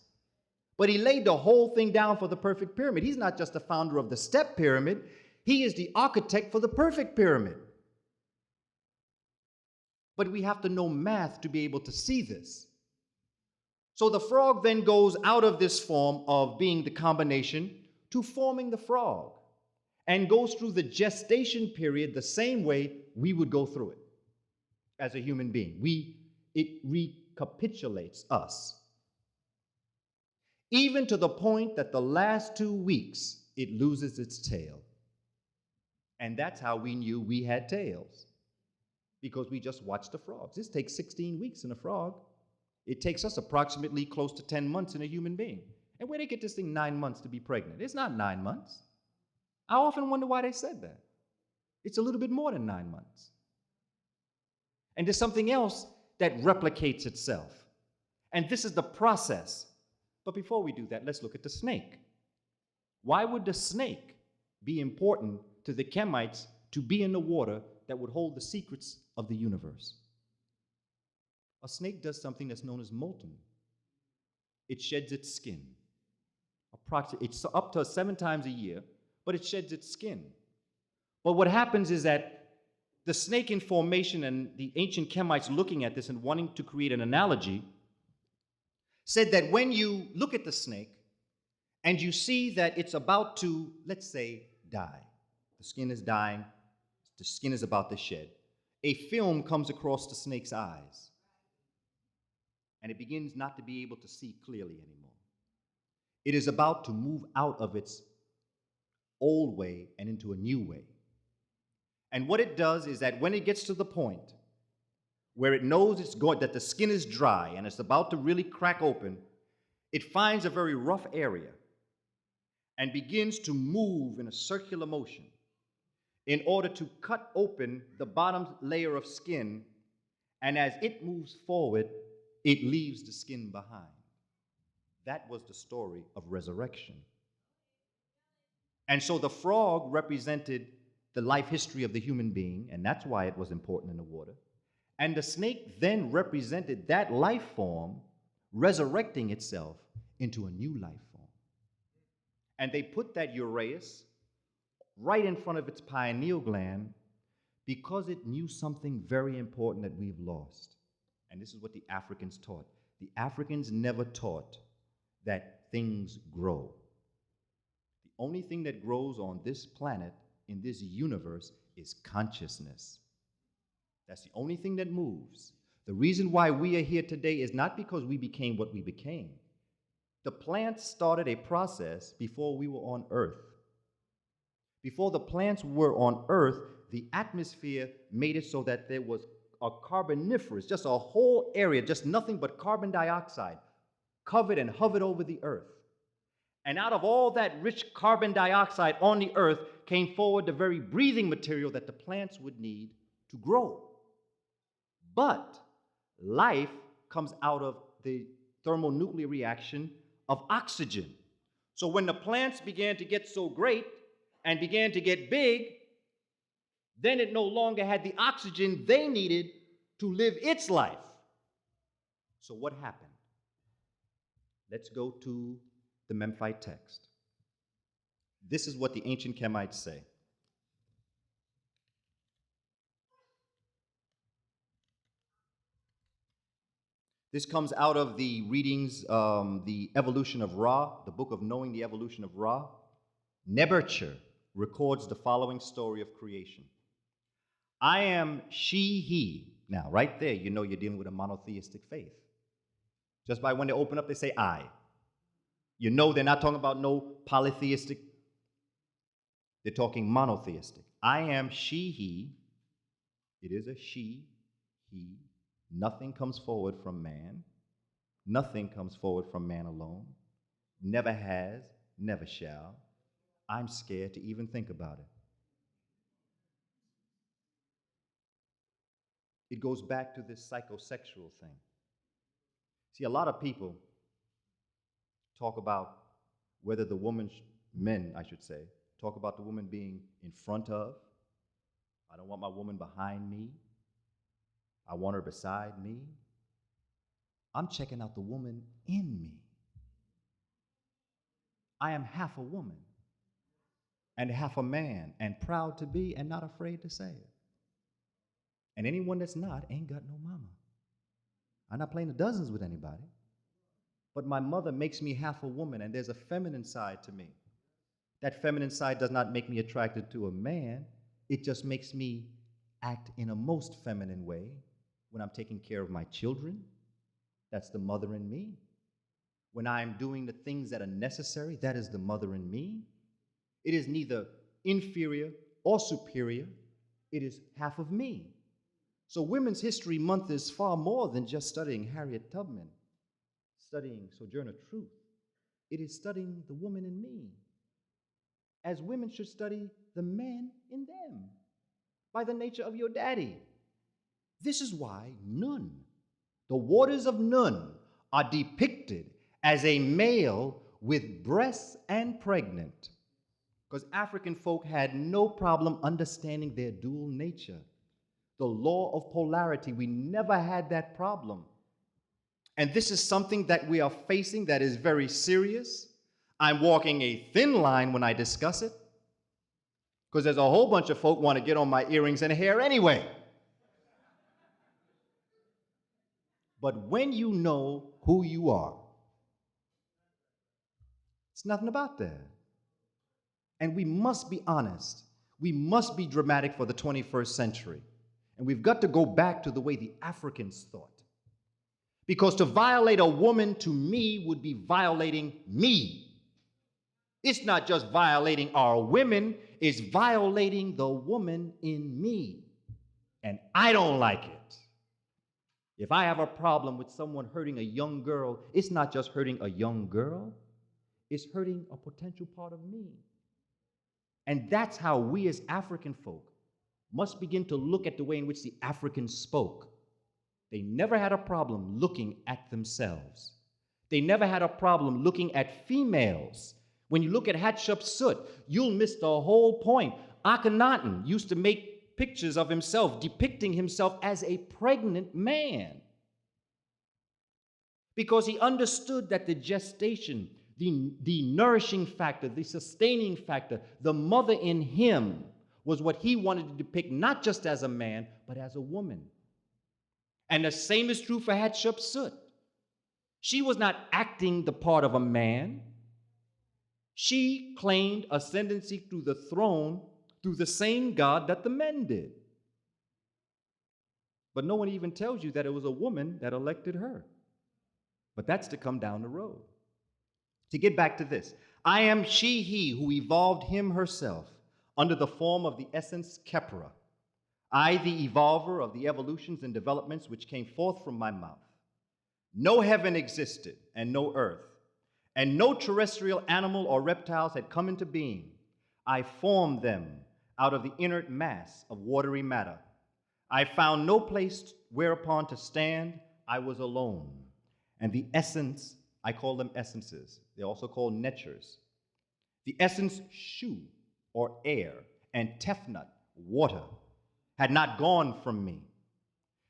But he laid the whole thing down for the perfect pyramid. He's not just the founder of the step pyramid, he is the architect for the perfect pyramid. But we have to know math to be able to see this. So the frog then goes out of this form of being the combination to forming the frog, and goes through the gestation period the same way we would go through it as a human being. It recapitulates us. Even to the point that the last 2 weeks, it loses its tail. And that's how we knew we had tails, because we just watched the frogs. This takes 16 weeks in a frog. It takes us approximately close to 10 months in a human being. And where they get this thing 9 months to be pregnant? It's not 9 months. I often wonder why they said that. It's a little bit more than 9 months. And there's something else that replicates itself. And this is the process. But before we do that, let's look at the snake. Why would the snake be important to the Kemites to be in the water that would hold the secrets of the universe? A snake does something that's known as molting. It sheds its skin. It's up to 7 times a year, but it sheds its skin. But what happens is that the snake in formation, and the ancient Kemites looking at this and wanting to create an analogy, said that when you look at the snake and you see that it's about to, let's say, die, the skin is dying, the skin is about to shed, a film comes across the snake's eyes, and it begins not to be able to see clearly anymore. It is about to move out of its old way and into a new way. And what it does is that when it gets to the point where it knows that the skin is dry and it's about to really crack open, it finds a very rough area and begins to move in a circular motion in order to cut open the bottom layer of skin, and as it moves forward, it leaves the skin behind. That was the story of resurrection. And so the frog represented the life history of the human being, and that's why it was important in the water. And the snake then represented that life form resurrecting itself into a new life form. And they put that uraeus right in front of its pineal gland because it knew something very important that we've lost. And this is what the Africans taught. The Africans never taught that things grow. The only thing that grows on this planet, in this universe, is consciousness. That's the only thing that moves. The reason why we are here today is not because we became what we became. The plants started a process before we were on Earth. Before the plants were on Earth, the atmosphere made it so that there was a carboniferous, just a whole area, just nothing but carbon dioxide, covered and hovered over the Earth. And out of all that rich carbon dioxide on the Earth came forward the very breathing material that the plants would need to grow. But life comes out of the thermonuclear reaction of oxygen. So when the plants began to get so great and began to get big, then it no longer had the oxygen they needed to live its life. So what happened? Let's go to the Memphite text. This is what the ancient Kemites say. This comes out of the readings, the evolution of Ra, the book of knowing the evolution of Ra. Nebuchadnezzar records the following story of creation. I am she, he. Now, right there, you know you're dealing with a monotheistic faith. Just by when they open up, they say I. You know they're not talking about no polytheistic. They're talking monotheistic. I am she, he. It is a she, he. Nothing comes forward from man. Nothing comes forward from man alone. Never has, never shall. I'm scared to even think about it. It goes back to this psychosexual thing. See, a lot of people talk about whether the woman, men, I should say, talk about the woman being in front of. I don't want my woman behind me. I want her beside me. I'm checking out the woman in me. I am half a woman and half a man, and proud to be and not afraid to say it. And anyone that's not ain't got no mama. I'm not playing the dozens with anybody, but my mother makes me half a woman, and there's a feminine side to me. That feminine side does not make me attracted to a man. It just makes me act in a most feminine way when I'm taking care of my children. That's the mother in me. When I'm doing the things that are necessary, that is the mother in me. It is neither inferior or superior. It is half of me. So Women's History Month is far more than just studying Harriet Tubman, studying Sojourner Truth. It is studying the woman in me, as women should study the man in them, by the nature of your daddy. This is why Nun, the waters of Nun, are depicted as a male with breasts and pregnant, because African folk had no problem understanding their dual nature. The law of polarity, we never had that problem. And this is something that we are facing that is very serious. I'm walking a thin line when I discuss it, because there's a whole bunch of folk want to get on my earrings and hair anyway. But when you know who you are, it's nothing about that. And we must be honest. We must be dramatic for the 21st century. And we've got to go back to the way the Africans thought. Because to violate a woman, to me, would be violating me. It's not just violating our women, it's violating the woman in me. And I don't like it. If I have a problem with someone hurting a young girl, it's not just hurting a young girl, it's hurting a potential part of me. And that's how we as African folk must begin to look at the way in which the Africans spoke. They never had a problem looking at themselves. They never had a problem looking at females. When you look at Hatshepsut, you'll miss the whole point. Akhenaten used to make pictures of himself, depicting himself as a pregnant man, because he understood that the gestation, the nourishing factor, the sustaining factor, the mother in him was what he wanted to depict, not just as a man, but as a woman. And the same is true for Hatshepsut. She was not acting the part of a man. She claimed ascendancy through the throne through the same God that the men did. But no one even tells you that it was a woman that elected her. But that's to come down the road. To get back to this, I am she, he who evolved him herself under the form of the essence Kepra. I, the evolver of the evolutions and developments which came forth from my mouth. No heaven existed, and no earth, and no terrestrial animal or reptiles had come into being. I formed them out of the inert mass of watery matter. I found no place whereupon to stand. I was alone. And the essence, I call them essences. They're also called netures. The essence shu, or air, and tefnut, water, had not gone from me.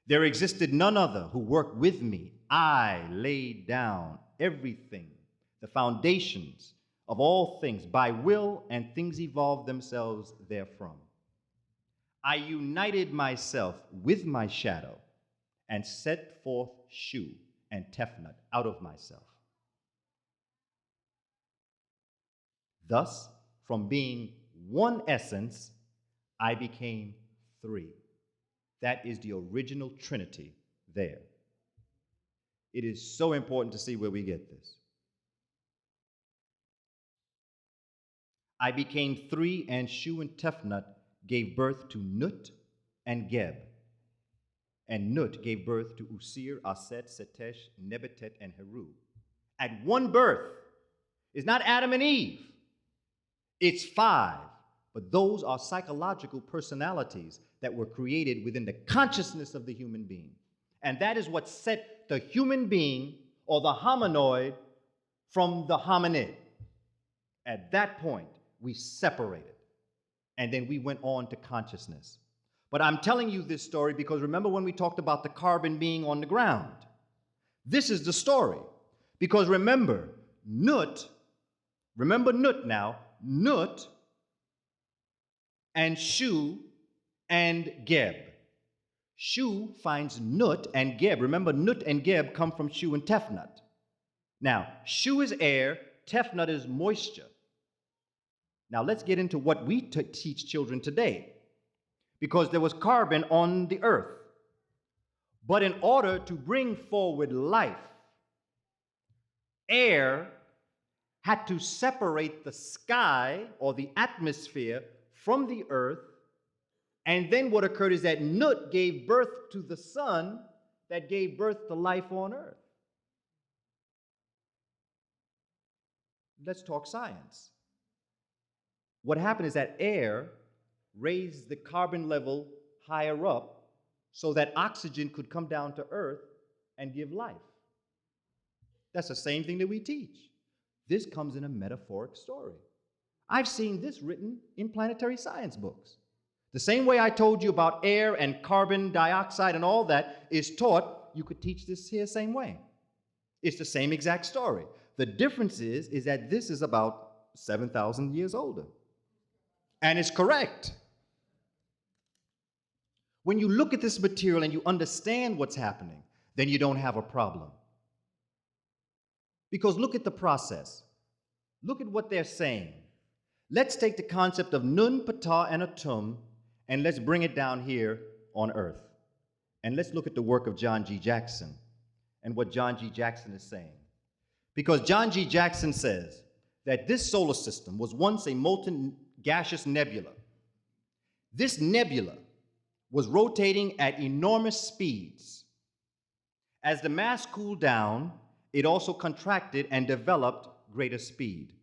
There existed none other who worked with me. I laid down everything, the foundations of all things by will, and things evolved themselves therefrom. I united myself with my shadow and set forth shu and tefnut out of myself. Thus, from being one essence, I became three. That is the original Trinity there. It is so important to see where we get this. I became three, and Shu and Tefnut gave birth to Nut and Geb. And Nut gave birth to Usir, Aset, Setesh, Nebetet, and Heru. At one birth. It's not Adam and Eve. It's five. But those are psychological personalities that were created within the consciousness of the human being. And that is what set the human being, or the hominoid, from the hominid. At that point, we separated. And then we went on to consciousness. But I'm telling you this story because remember when we talked about the carbon being on the ground? This is the story. Because remember Nut now, Nut and Shu and Geb. Shu finds Nut and Geb. Remember, Nut and Geb come from Shu and Tefnut. Now, Shu is air, Tefnut is moisture. Now, let's get into what we teach children today. Because there was carbon on the earth. But in order to bring forward life, air had to separate the sky or the atmosphere from the earth. And then what occurred is that Nut gave birth to the sun that gave birth to life on earth. Let's talk science. What happened is that air raised the carbon level higher up so that oxygen could come down to earth and give life. That's the same thing that we teach. This comes in a metaphoric story. I've seen this written in planetary science books. The same way I told you about air and carbon dioxide and all that is taught, you could teach this here same way. It's the same exact story. The difference is that this is about 7,000 years older. And it's correct. When you look at this material and you understand what's happening, then you don't have a problem. Because look at the process. Look at what they're saying. Let's take the concept of Nun, Ptah, and Atum, and let's bring it down here on Earth. And let's look at the work of John G. Jackson and what John G. Jackson is saying. Because John G. Jackson says that this solar system was once a molten gaseous nebula. This nebula was rotating at enormous speeds. As the mass cooled down, it also contracted and developed greater speed.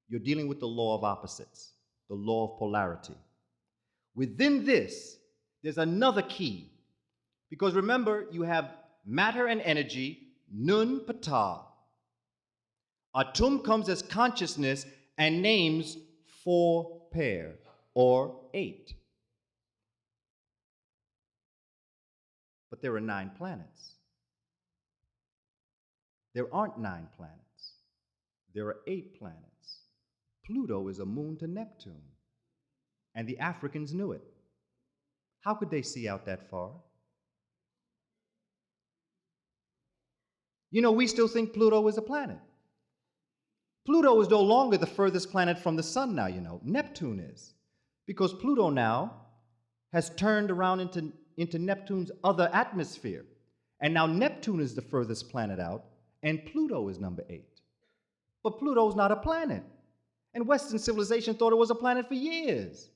You're dealing with the law of opposites, the law of polarity. Within this, there's another key. Because remember, you have matter and energy, Nun, Ptah. Atum comes as consciousness and names 4 pair, or 8. But there are 9 planets. There aren't 9 planets. There are 8 planets. Pluto is a moon to Neptune. And the Africans knew it. How could they see out that far? You know, we still think Pluto is a planet. Pluto is no longer the furthest planet from the sun now, you know. Neptune is. Because Pluto now has turned around into Neptune's other atmosphere. And now Neptune is the furthest planet out, and Pluto is number 8. But Pluto's not a planet. And Western civilization thought it was a planet for years.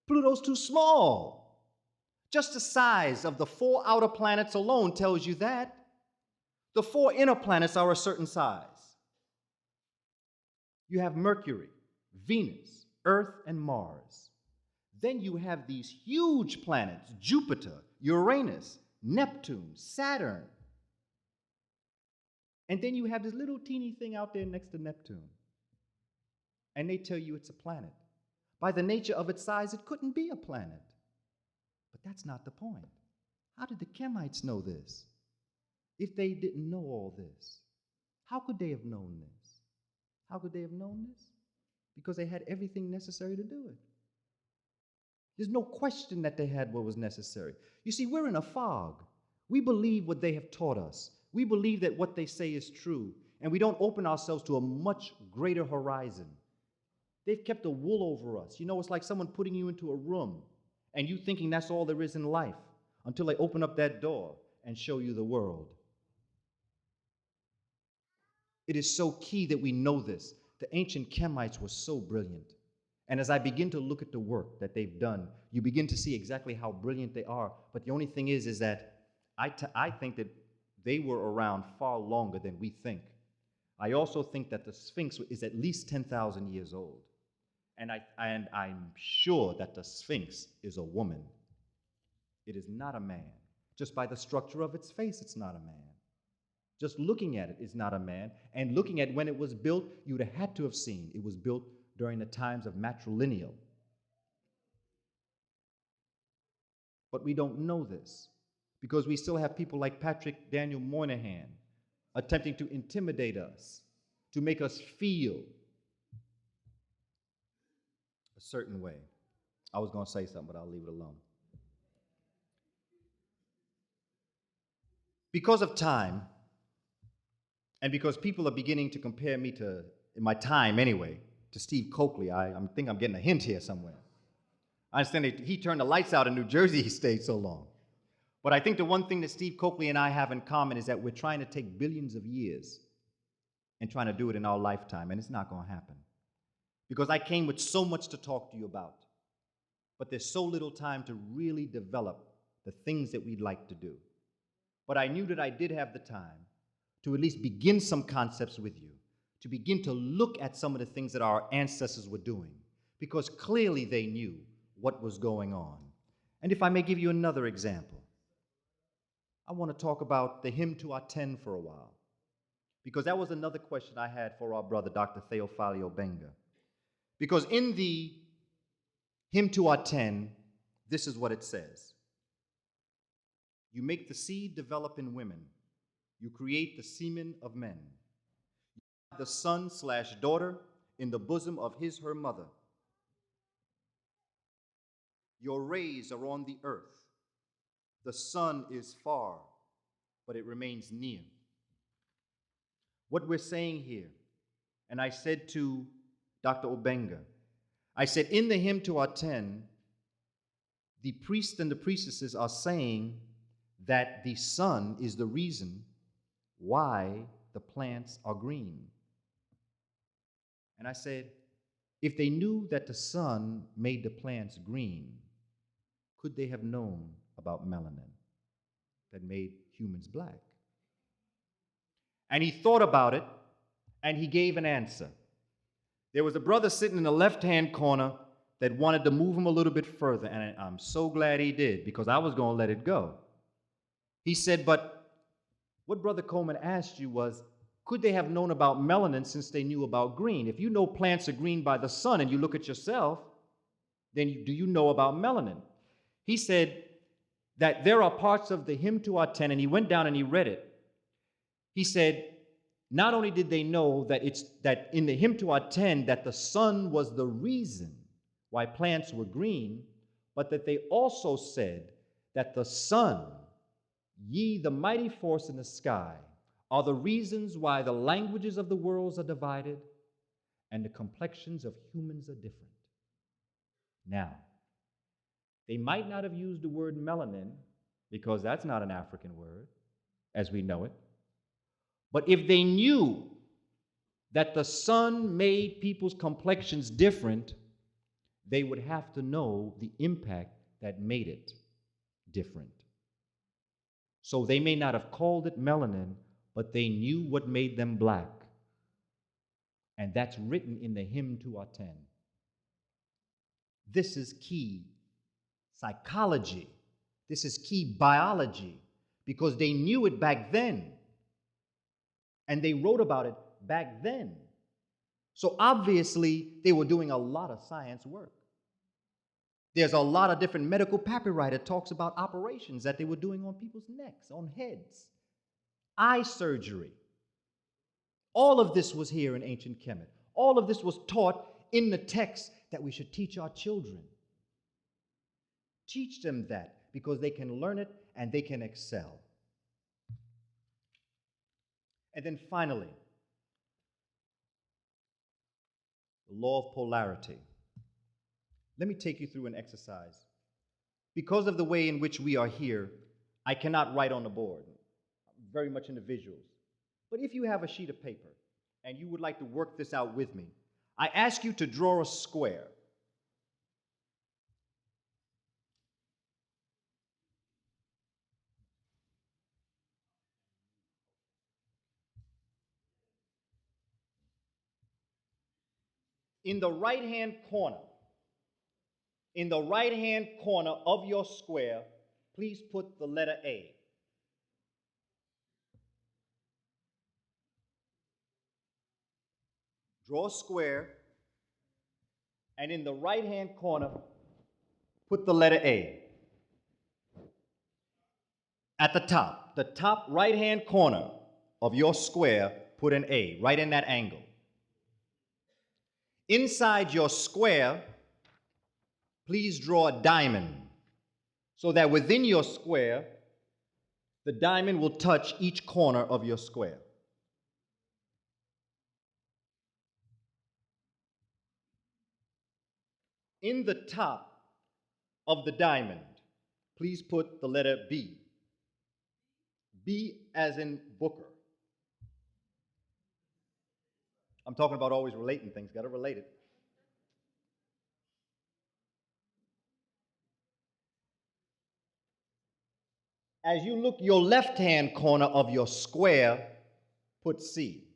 Pluto's too small. Just the size of the 4 outer planets alone tells you that. The 4 inner planets are a certain size. You have Mercury, Venus, Earth, and Mars. Then you have these huge planets, Jupiter, Uranus, Neptune, Saturn. And then you have this little teeny thing out there next to Neptune. And they tell you it's a planet. By the nature of its size, it couldn't be a planet. But that's not the point. How did the Kemites know this? If they didn't know all this, how could they have known this? How could they have known this? Because they had everything necessary to do it. There's no question that they had what was necessary. You see, we're in a fog. We believe what they have taught us. We believe that what they say is true, and we don't open ourselves to a much greater horizon. They've kept a wool over us. You know, it's like someone putting you into a room and you thinking that's all there is in life until they open up that door and show you the world. It is so key that we know this. The ancient Kemites were so brilliant. And as I begin to look at the work that they've done, you begin to see exactly how brilliant they are. But the only thing is that I think that they were around far longer than we think. I also think that the Sphinx is at least 10,000 years old. And I'm sure that the Sphinx is a woman. It is not a man. Just by the structure of its face, it's not a man. Just looking at it is not a man. And looking at when it was built, you would have had to have seen it was built during the times of matrilineal. But we don't know this because we still have people like Patrick Daniel Moynihan attempting to intimidate us, to make us feel a certain way. I was going to say something, but I'll leave it alone. Because of time, and because people are beginning to compare me to, in my time anyway, to Steve Coakley, I think I'm getting a hint here somewhere. I understand that he turned the lights out in New Jersey, he stayed so long. But I think the one thing that Steve Coakley and I have in common is that we're trying to take billions of years and trying to do it in our lifetime, and it's not going to happen. Because I came with so much to talk to you about, but there's so little time to really develop the things that we'd like to do. But I knew that I did have the time to at least begin some concepts with you, to begin to look at some of the things that our ancestors were doing, because clearly they knew what was going on. And if I may give you another example, I want to talk about the hymn to Aten for a while, because that was another question I had for our brother, Dr. Theophilio Benga. Because in the hymn to Aten, this is what it says. You make the seed develop in women. You create the semen of men. You have the son/daughter in the bosom of her mother. Your rays are on the earth. The sun is far, but it remains near. What we're saying here, and I said to Dr. Obenga, I said in the hymn to Aten, the priests and the priestesses are saying that the sun is the reason why the plants are green. And I said, if they knew that the sun made the plants green, could they have known about melanin that made humans black? And he thought about it, and he gave an answer. There was a brother sitting in the left-hand corner that wanted to move him a little bit further, and I'm so glad he did, because I was going to let it go. He said, but what Brother Coleman asked you was, could they have known about melanin since they knew about green? If you know plants are green by the sun and you look at yourself, then do you know about melanin? He said that there are parts of the hymn to Aten, and he went down and he read it. He said, not only did they know that in the hymn to Aten that the sun was the reason why plants were green, but that they also said that the sun, ye the mighty force in the sky, are the reasons why the languages of the worlds are divided and the complexions of humans are different. Now, they might not have used the word melanin because that's not an African word as we know it. But if they knew that the sun made people's complexions different, they would have to know the impact that made it different. So they may not have called it melanin, but they knew what made them black. And that's written in the hymn to Aten. This is key psychology. This is key biology, because they knew it back then. And they wrote about it back then. So obviously, they were doing a lot of science work. There's a lot of different medical papyri that talks about operations that they were doing on people's necks, on heads, eye surgery. All of this was here in ancient Kemet. All of this was taught in the text that we should teach our children. Teach them that, because they can learn it and they can excel. And then finally, the law of polarity. Let me take you through an exercise. Because of the way in which we are here, I cannot write on the board. I'm very much into visuals. But if you have a sheet of paper and you would like to work this out with me, I ask you to draw a square. In the right-hand corner of your square, please put the letter A. Draw a square, and in the right-hand corner, put the letter A. At the top right-hand corner of your square, put an A, right in that angle. Inside your square, please draw a diamond, so that within your square, the diamond will touch each corner of your square. In the top of the diamond, please put the letter B. B as in Booker. I'm talking about always relating things, got to relate it. As you look your left-hand corner of your square, put C.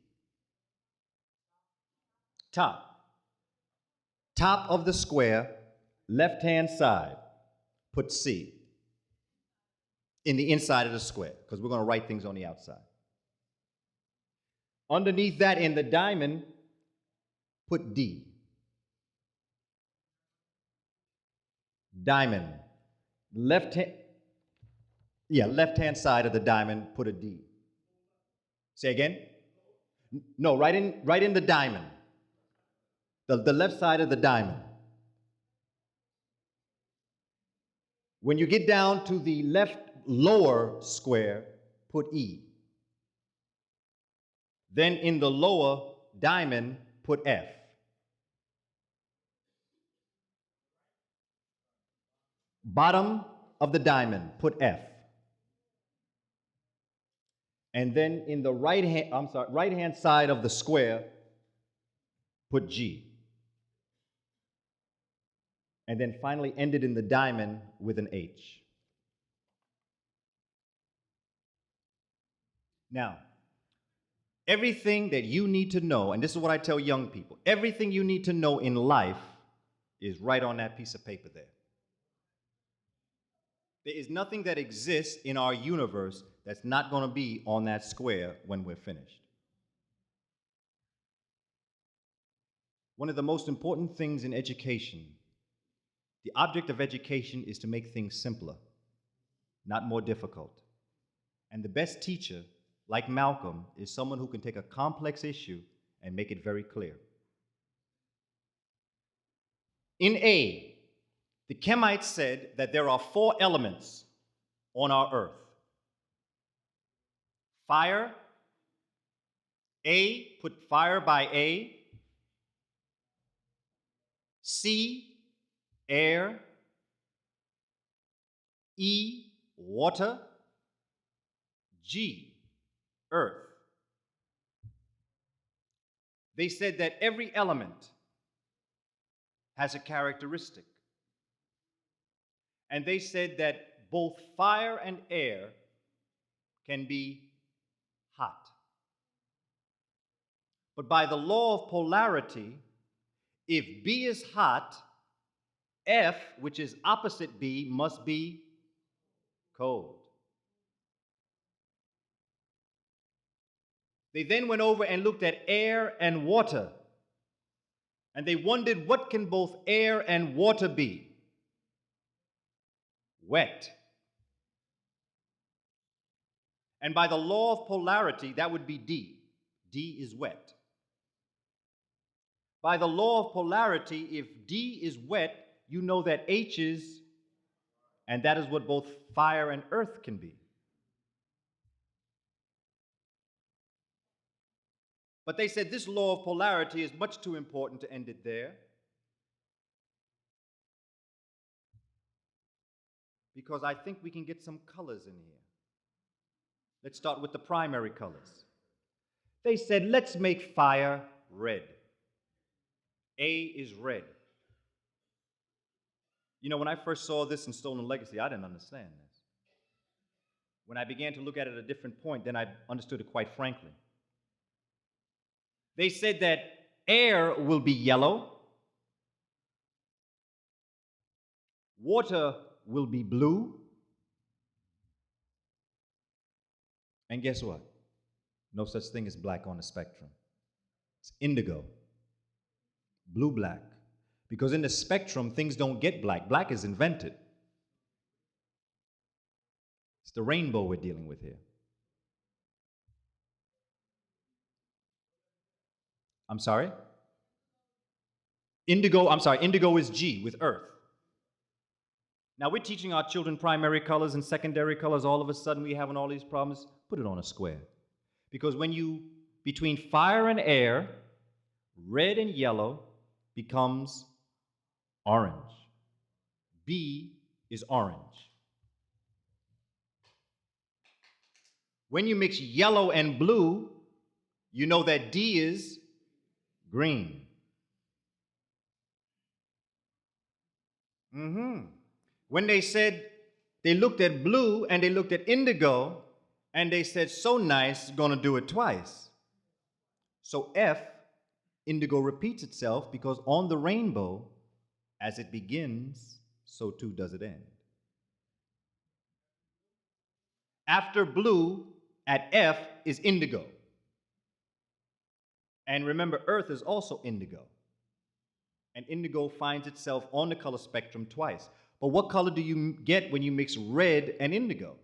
Top. Top of the square, left-hand side, put C. In the inside of the square, because we're going to write things on the outside. Underneath that, in the diamond, put D. Diamond. Left-hand side of the diamond, put a D. Say again? No, right in the diamond. The left side of the diamond. When you get down to the left lower square, put E. Then in the lower diamond, put F. Bottom of the diamond, put F. And then in the right-hand side of the square, put G. And then finally end it in the diamond with an H. Now, everything that you need to know, and this is what I tell young people, everything you need to know in life is right on that piece of paper there. There is nothing that exists in our universe that's not going to be on that square when we're finished. One of the most important things in education, the object of education is to make things simpler, not more difficult. And the best teacher, like Malcolm, is someone who can take a complex issue and make it very clear. In A, the Kemites said that there are 4 elements on our earth. Fire, A, put fire by A. C, air. E, water. G, earth. They said that every element has a characteristic. And they said that both fire and air can be hot. But by the law of polarity, if B is hot, F, which is opposite B, must be cold. They then went over and looked at air and water. And they wondered, what can both air and water be? Wet. And by the law of polarity, that would be D. D is wet. By the law of polarity, if D is wet, you know that H is, and that is what both fire and earth can be. But they said this law of polarity is much too important to end it there, because I think we can get some colors in here. Let's start with the primary colors. They said, let's make fire red. A is red. You know, when I first saw this in Stolen Legacy, I didn't understand this. When I began to look at it at a different point, then I understood it quite frankly. They said that air will be yellow, water will be blue, and guess what? No such thing as black on the spectrum. It's indigo, blue-black. Because in the spectrum, things don't get black. Black is invented. It's the rainbow we're dealing with here. I'm sorry? Indigo is G with earth. Now we're teaching our children primary colors and secondary colors. All of a sudden we're having all these problems. Put it on a square. Because between fire and air, red and yellow becomes orange. B is orange. When you mix yellow and blue, you know that D is green. When they said, they looked at blue and they looked at indigo, and they said, so nice, gonna do it twice. So F, indigo, repeats itself because on the rainbow, as it begins, so too does it end. After blue, at F is indigo. And remember, earth is also indigo. And indigo finds itself on the color spectrum twice. But what color do you get when you mix red and indigo?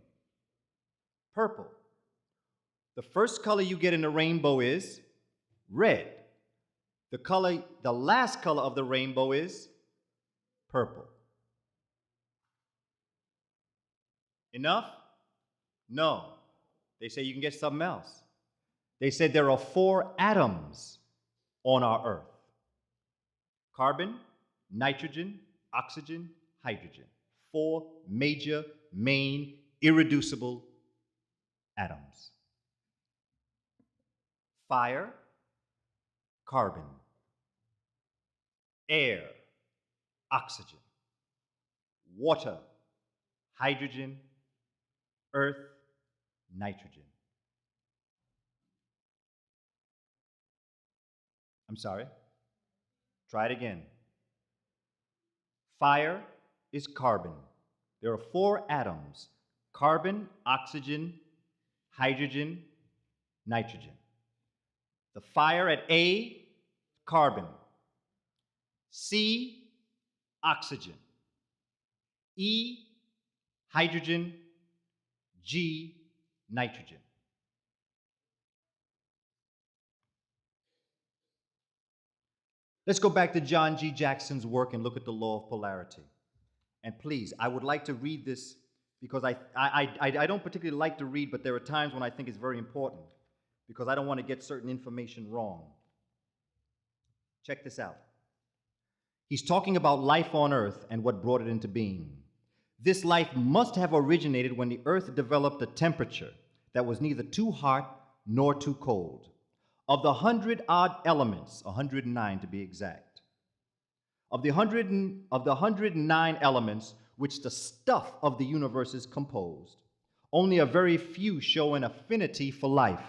Purple. The first color you get in the rainbow is red. The last color of the rainbow is purple. Enough? No. They say you can get something else. They said there are 4 atoms on our earth. Carbon, nitrogen, oxygen, hydrogen. 4 major, main, irreducible atoms. Fire, carbon. Air, oxygen. Water, hydrogen. Earth, nitrogen. I'm sorry. Try it again. Fire is carbon. There are 4 atoms: carbon, oxygen, hydrogen, nitrogen. The fire at A, carbon. C, oxygen. E, hydrogen. G, nitrogen. Let's go back to John G. Jackson's work and look at the law of polarity. And please, I would like to read this because I don't particularly like to read, but there are times when I think it's very important because I don't want to get certain information wrong. Check this out. He's talking about life on Earth and what brought it into being. This life must have originated when the Earth developed a temperature that was neither too hot nor too cold. Of the 100-odd elements, 109 to be exact, of the 109 elements which the stuff of the universe is composed, only a very few show an affinity for life.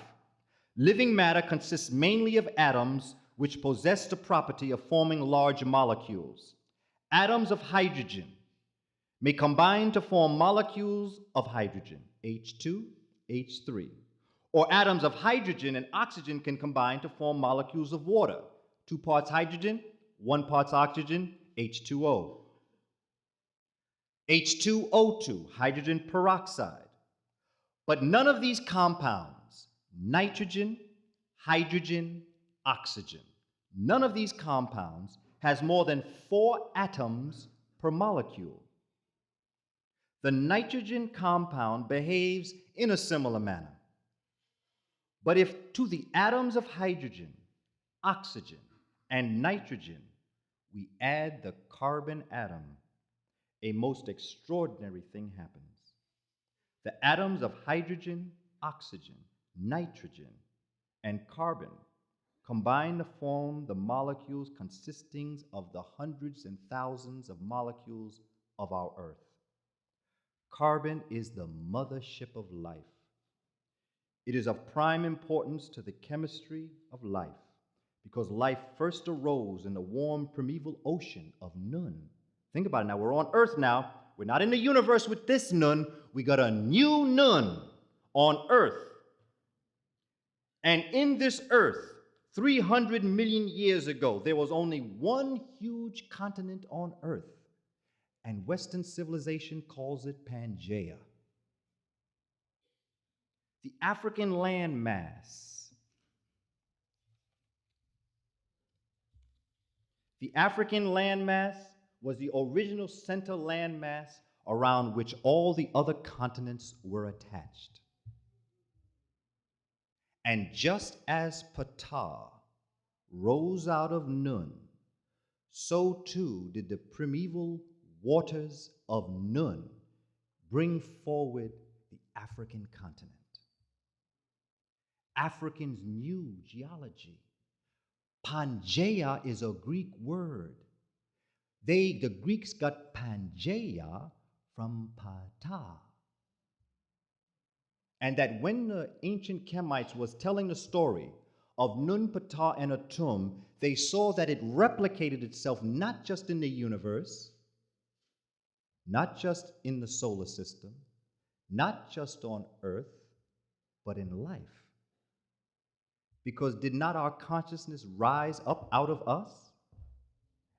Living matter consists mainly of atoms which possess the property of forming large molecules. Atoms of hydrogen may combine to form molecules of hydrogen, H2, H3. Or atoms of hydrogen and oxygen can combine to form molecules of water, 2 parts hydrogen, 1 part oxygen, H2O. H2O2, hydrogen peroxide. But none of these compounds, nitrogen, hydrogen, oxygen, none of these compounds has more than 4 atoms per molecule. The nitrogen compound behaves in a similar manner. But if to the atoms of hydrogen, oxygen, and nitrogen we add the carbon atom, a most extraordinary thing happens. The atoms of hydrogen, oxygen, nitrogen, and carbon combine to form the molecules consisting of the hundreds and thousands of molecules of our Earth. Carbon is the mothership of life. It is of prime importance to the chemistry of life because life first arose in the warm primeval ocean of Nun. Think about it now. We're on Earth now. We're not in the universe with this Nun. We got a new Nun on Earth. And in this Earth, 300 million years ago, there was only one huge continent on Earth. And Western civilization calls it Pangaea. The African landmass. The African landmass was the original center landmass around which all the other continents were attached. And just as Ptah rose out of Nun, so too did the primeval waters of Nun bring forward the African continent. Africans knew geology. Pangaea is a Greek word. The Greeks got Pangaea from Ptah. And that when the ancient Kemites was telling the story of Nun, Ptah, and Atum, they saw that it replicated itself not just in the universe, not just in the solar system, not just on Earth, but in life. Because did not our consciousness rise up out of us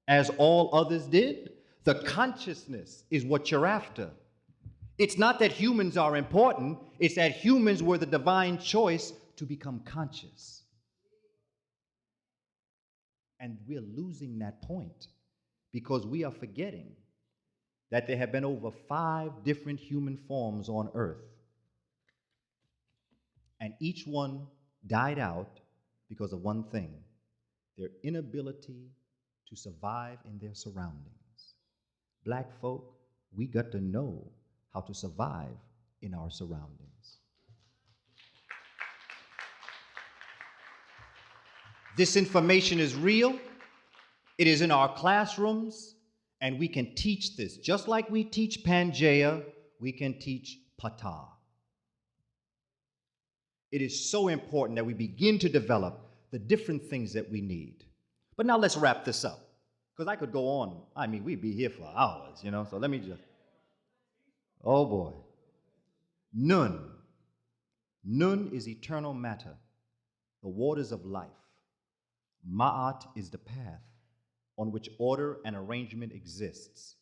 as all others did? The consciousness is what you're after. It's not that humans are important, it's that humans were the divine choice to become conscious. And we're losing that point because we are forgetting that there have been over 5 different human forms on Earth. And each one died out because of one thing, their inability to survive in their surroundings. Black folk, we got to know how to survive in our surroundings. This information is real. It is in our classrooms, and we can teach this. Just like we teach Pangaea, we can teach Ptah. It is so important that we begin to develop the different things that we need. But now let's wrap this up, because I could go on. I mean, we'd be here for hours, you know, so let me just, oh boy. Nun. Nun is eternal matter, the waters of life. Ma'at is the path on which order and arrangement exists.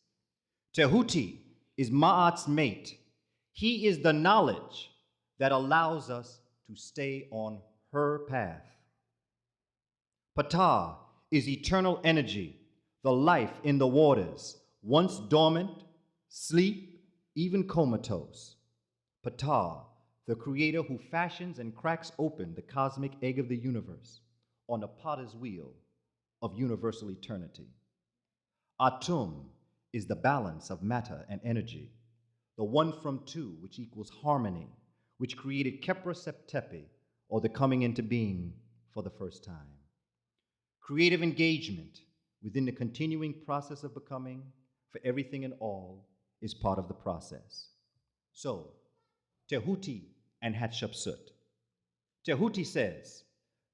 Tehuti is Ma'at's mate. He is the knowledge that allows us to stay on her path. Ptah is eternal energy, the life in the waters, once dormant, sleep, even comatose. Ptah, the creator who fashions and cracks open the cosmic egg of the universe on the potter's wheel of universal eternity. Atum is the balance of matter and energy, the 1 from 2, which equals harmony, which created Kepra Septepi, or the coming into being for the first time. Creative engagement within the continuing process of becoming for everything and all is part of the process. So, Tehuti and Hatshepsut. Tehuti says,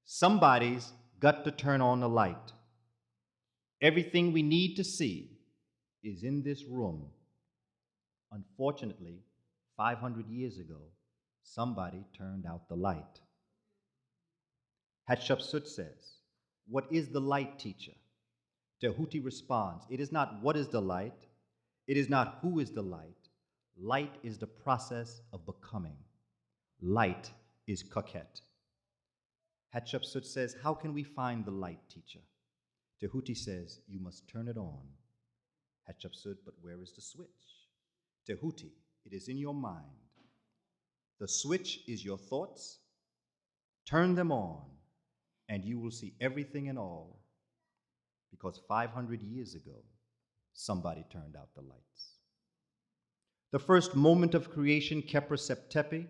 somebody's got to turn on the light. Everything we need to see is in this room. Unfortunately, 500 years ago, somebody turned out the light. Hatshepsut says, what is the light, teacher? Tehuti responds, it is not what is the light, it is not who is the light. Light is the process of becoming. Light is Kakhet. Hatshepsut says, how can we find the light, teacher? Tehuti says, you must turn it on. Hatshepsut, but where is the switch? Tehuti, it is in your mind. The switch is your thoughts. Turn them on, and you will see everything and all, because 500 years ago, somebody turned out the lights. The first moment of creation, Kepra Septepi,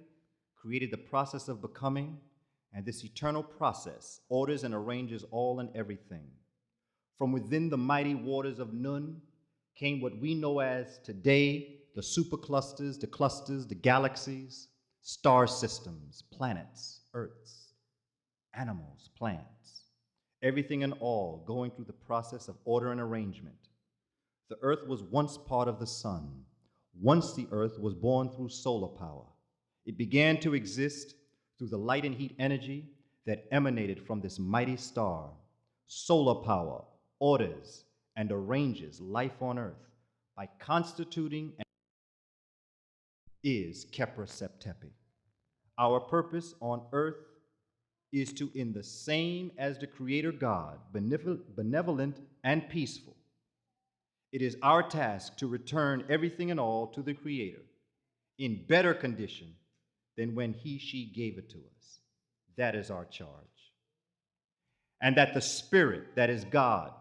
created the process of becoming, and this eternal process orders and arranges all and everything. From within the mighty waters of Nun came what we know as today the superclusters, the galaxies, star systems, planets, Earths, animals, plants, everything and all going through the process of order and arrangement. The Earth was once part of the sun. Once the Earth was born through solar power. It began to exist through the light and heat energy that emanated from this mighty star. Solar power orders and arranges life on Earth by constituting and is Kepra Septepi. Our purpose on Earth is to, in the same as the Creator God, benevolent and peaceful. It is our task to return everything and all to the Creator in better condition than when she gave it to us. That is our charge. And that the Spirit, that is God,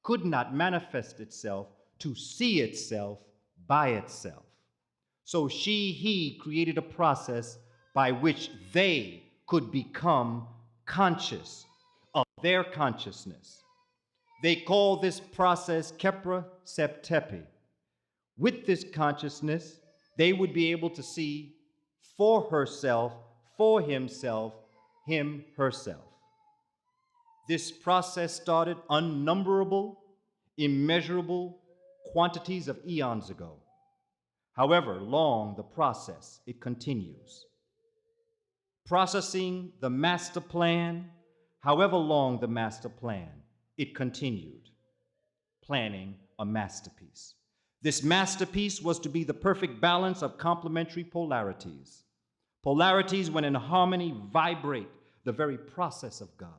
could not manifest itself to see itself by itself. So he created a process by which they could become conscious of their consciousness. They call this process Kepra Septepi. With this consciousness, they would be able to see for herself, for himself, him, herself. This process started unnumberable, immeasurable quantities of eons ago. However long the process, it continues. Processing the master plan, however long the master plan, it continued. Planning a masterpiece. This masterpiece was to be the perfect balance of complementary polarities. Polarities when in harmony vibrate the very process of God.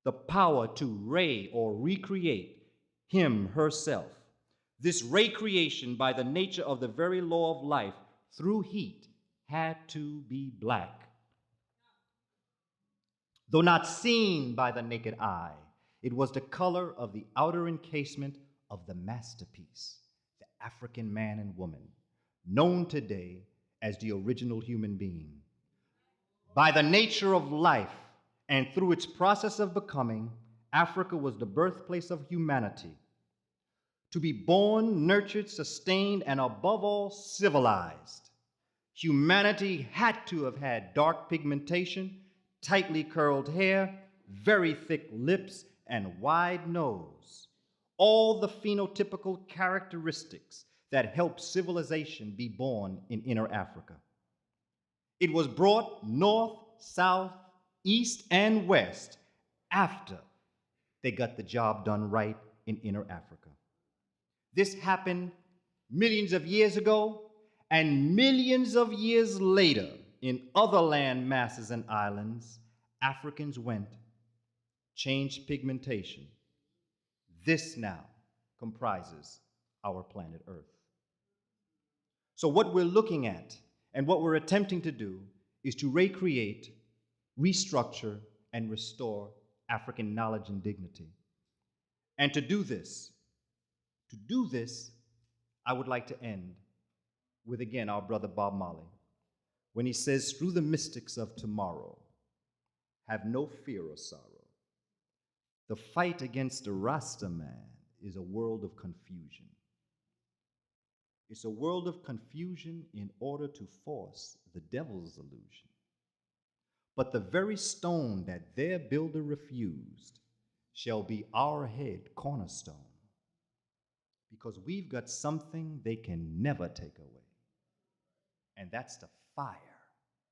The power to ray or recreate him, herself. This recreation by the nature of the very law of life through heat had to be black. Though not seen by the naked eye, it was the color of the outer encasement of the masterpiece, the African man and woman, known today as the original human being. By the nature of life and through its process of becoming, Africa was the birthplace of humanity. To be born, nurtured, sustained, and above all, civilized. Humanity had to have had dark pigmentation, tightly curled hair, very thick lips, and wide nose. All the phenotypical characteristics that help civilization be born in inner Africa. It was brought north, south, east, and west after they got the job done right in inner Africa. This happened millions of years ago, and millions of years later, in other land masses and islands, Africans went, changed pigmentation. This now comprises our planet Earth. So what we're looking at and what we're attempting to do is to recreate, restructure, and restore African knowledge and dignity. And to do this, I would like to end with, again, our brother Bob Marley, when he says, through the mystics of tomorrow, Have no fear or sorrow. The fight against the Rasta man is a world of confusion. It's a world of confusion in order to force the devil's illusion. But the very stone that their builder refused shall be our head cornerstone, because we've got something they can never take away, and that's the fire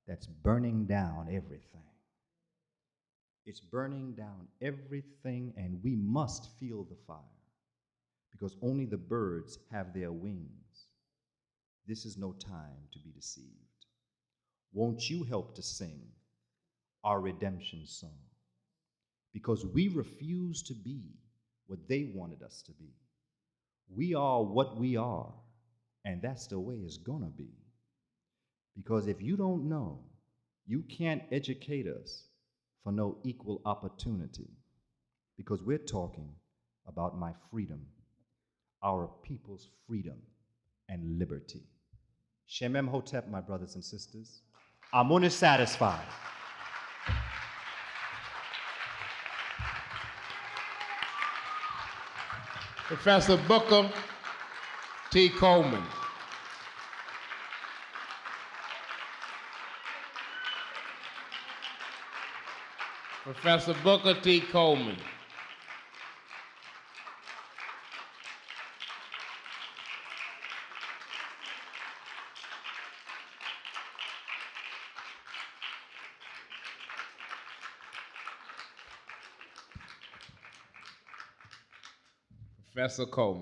that's burning down everything. It's burning down everything, and we must feel the fire, because only the birds have their wings. This is no time to be deceived. Won't you help to sing our redemption song? Because we refuse to be what they wanted us to be. We are what we are, and that's the way it's gonna be. Because if you don't know, you can't educate us for no equal opportunity. Because we're talking about my freedom, our people's freedom and liberty. Shemem Hotep, my brothers and sisters. Amun is satisfied. Professor Booker T. Coleman. Professor Booker T. Coleman. Professor Coleman.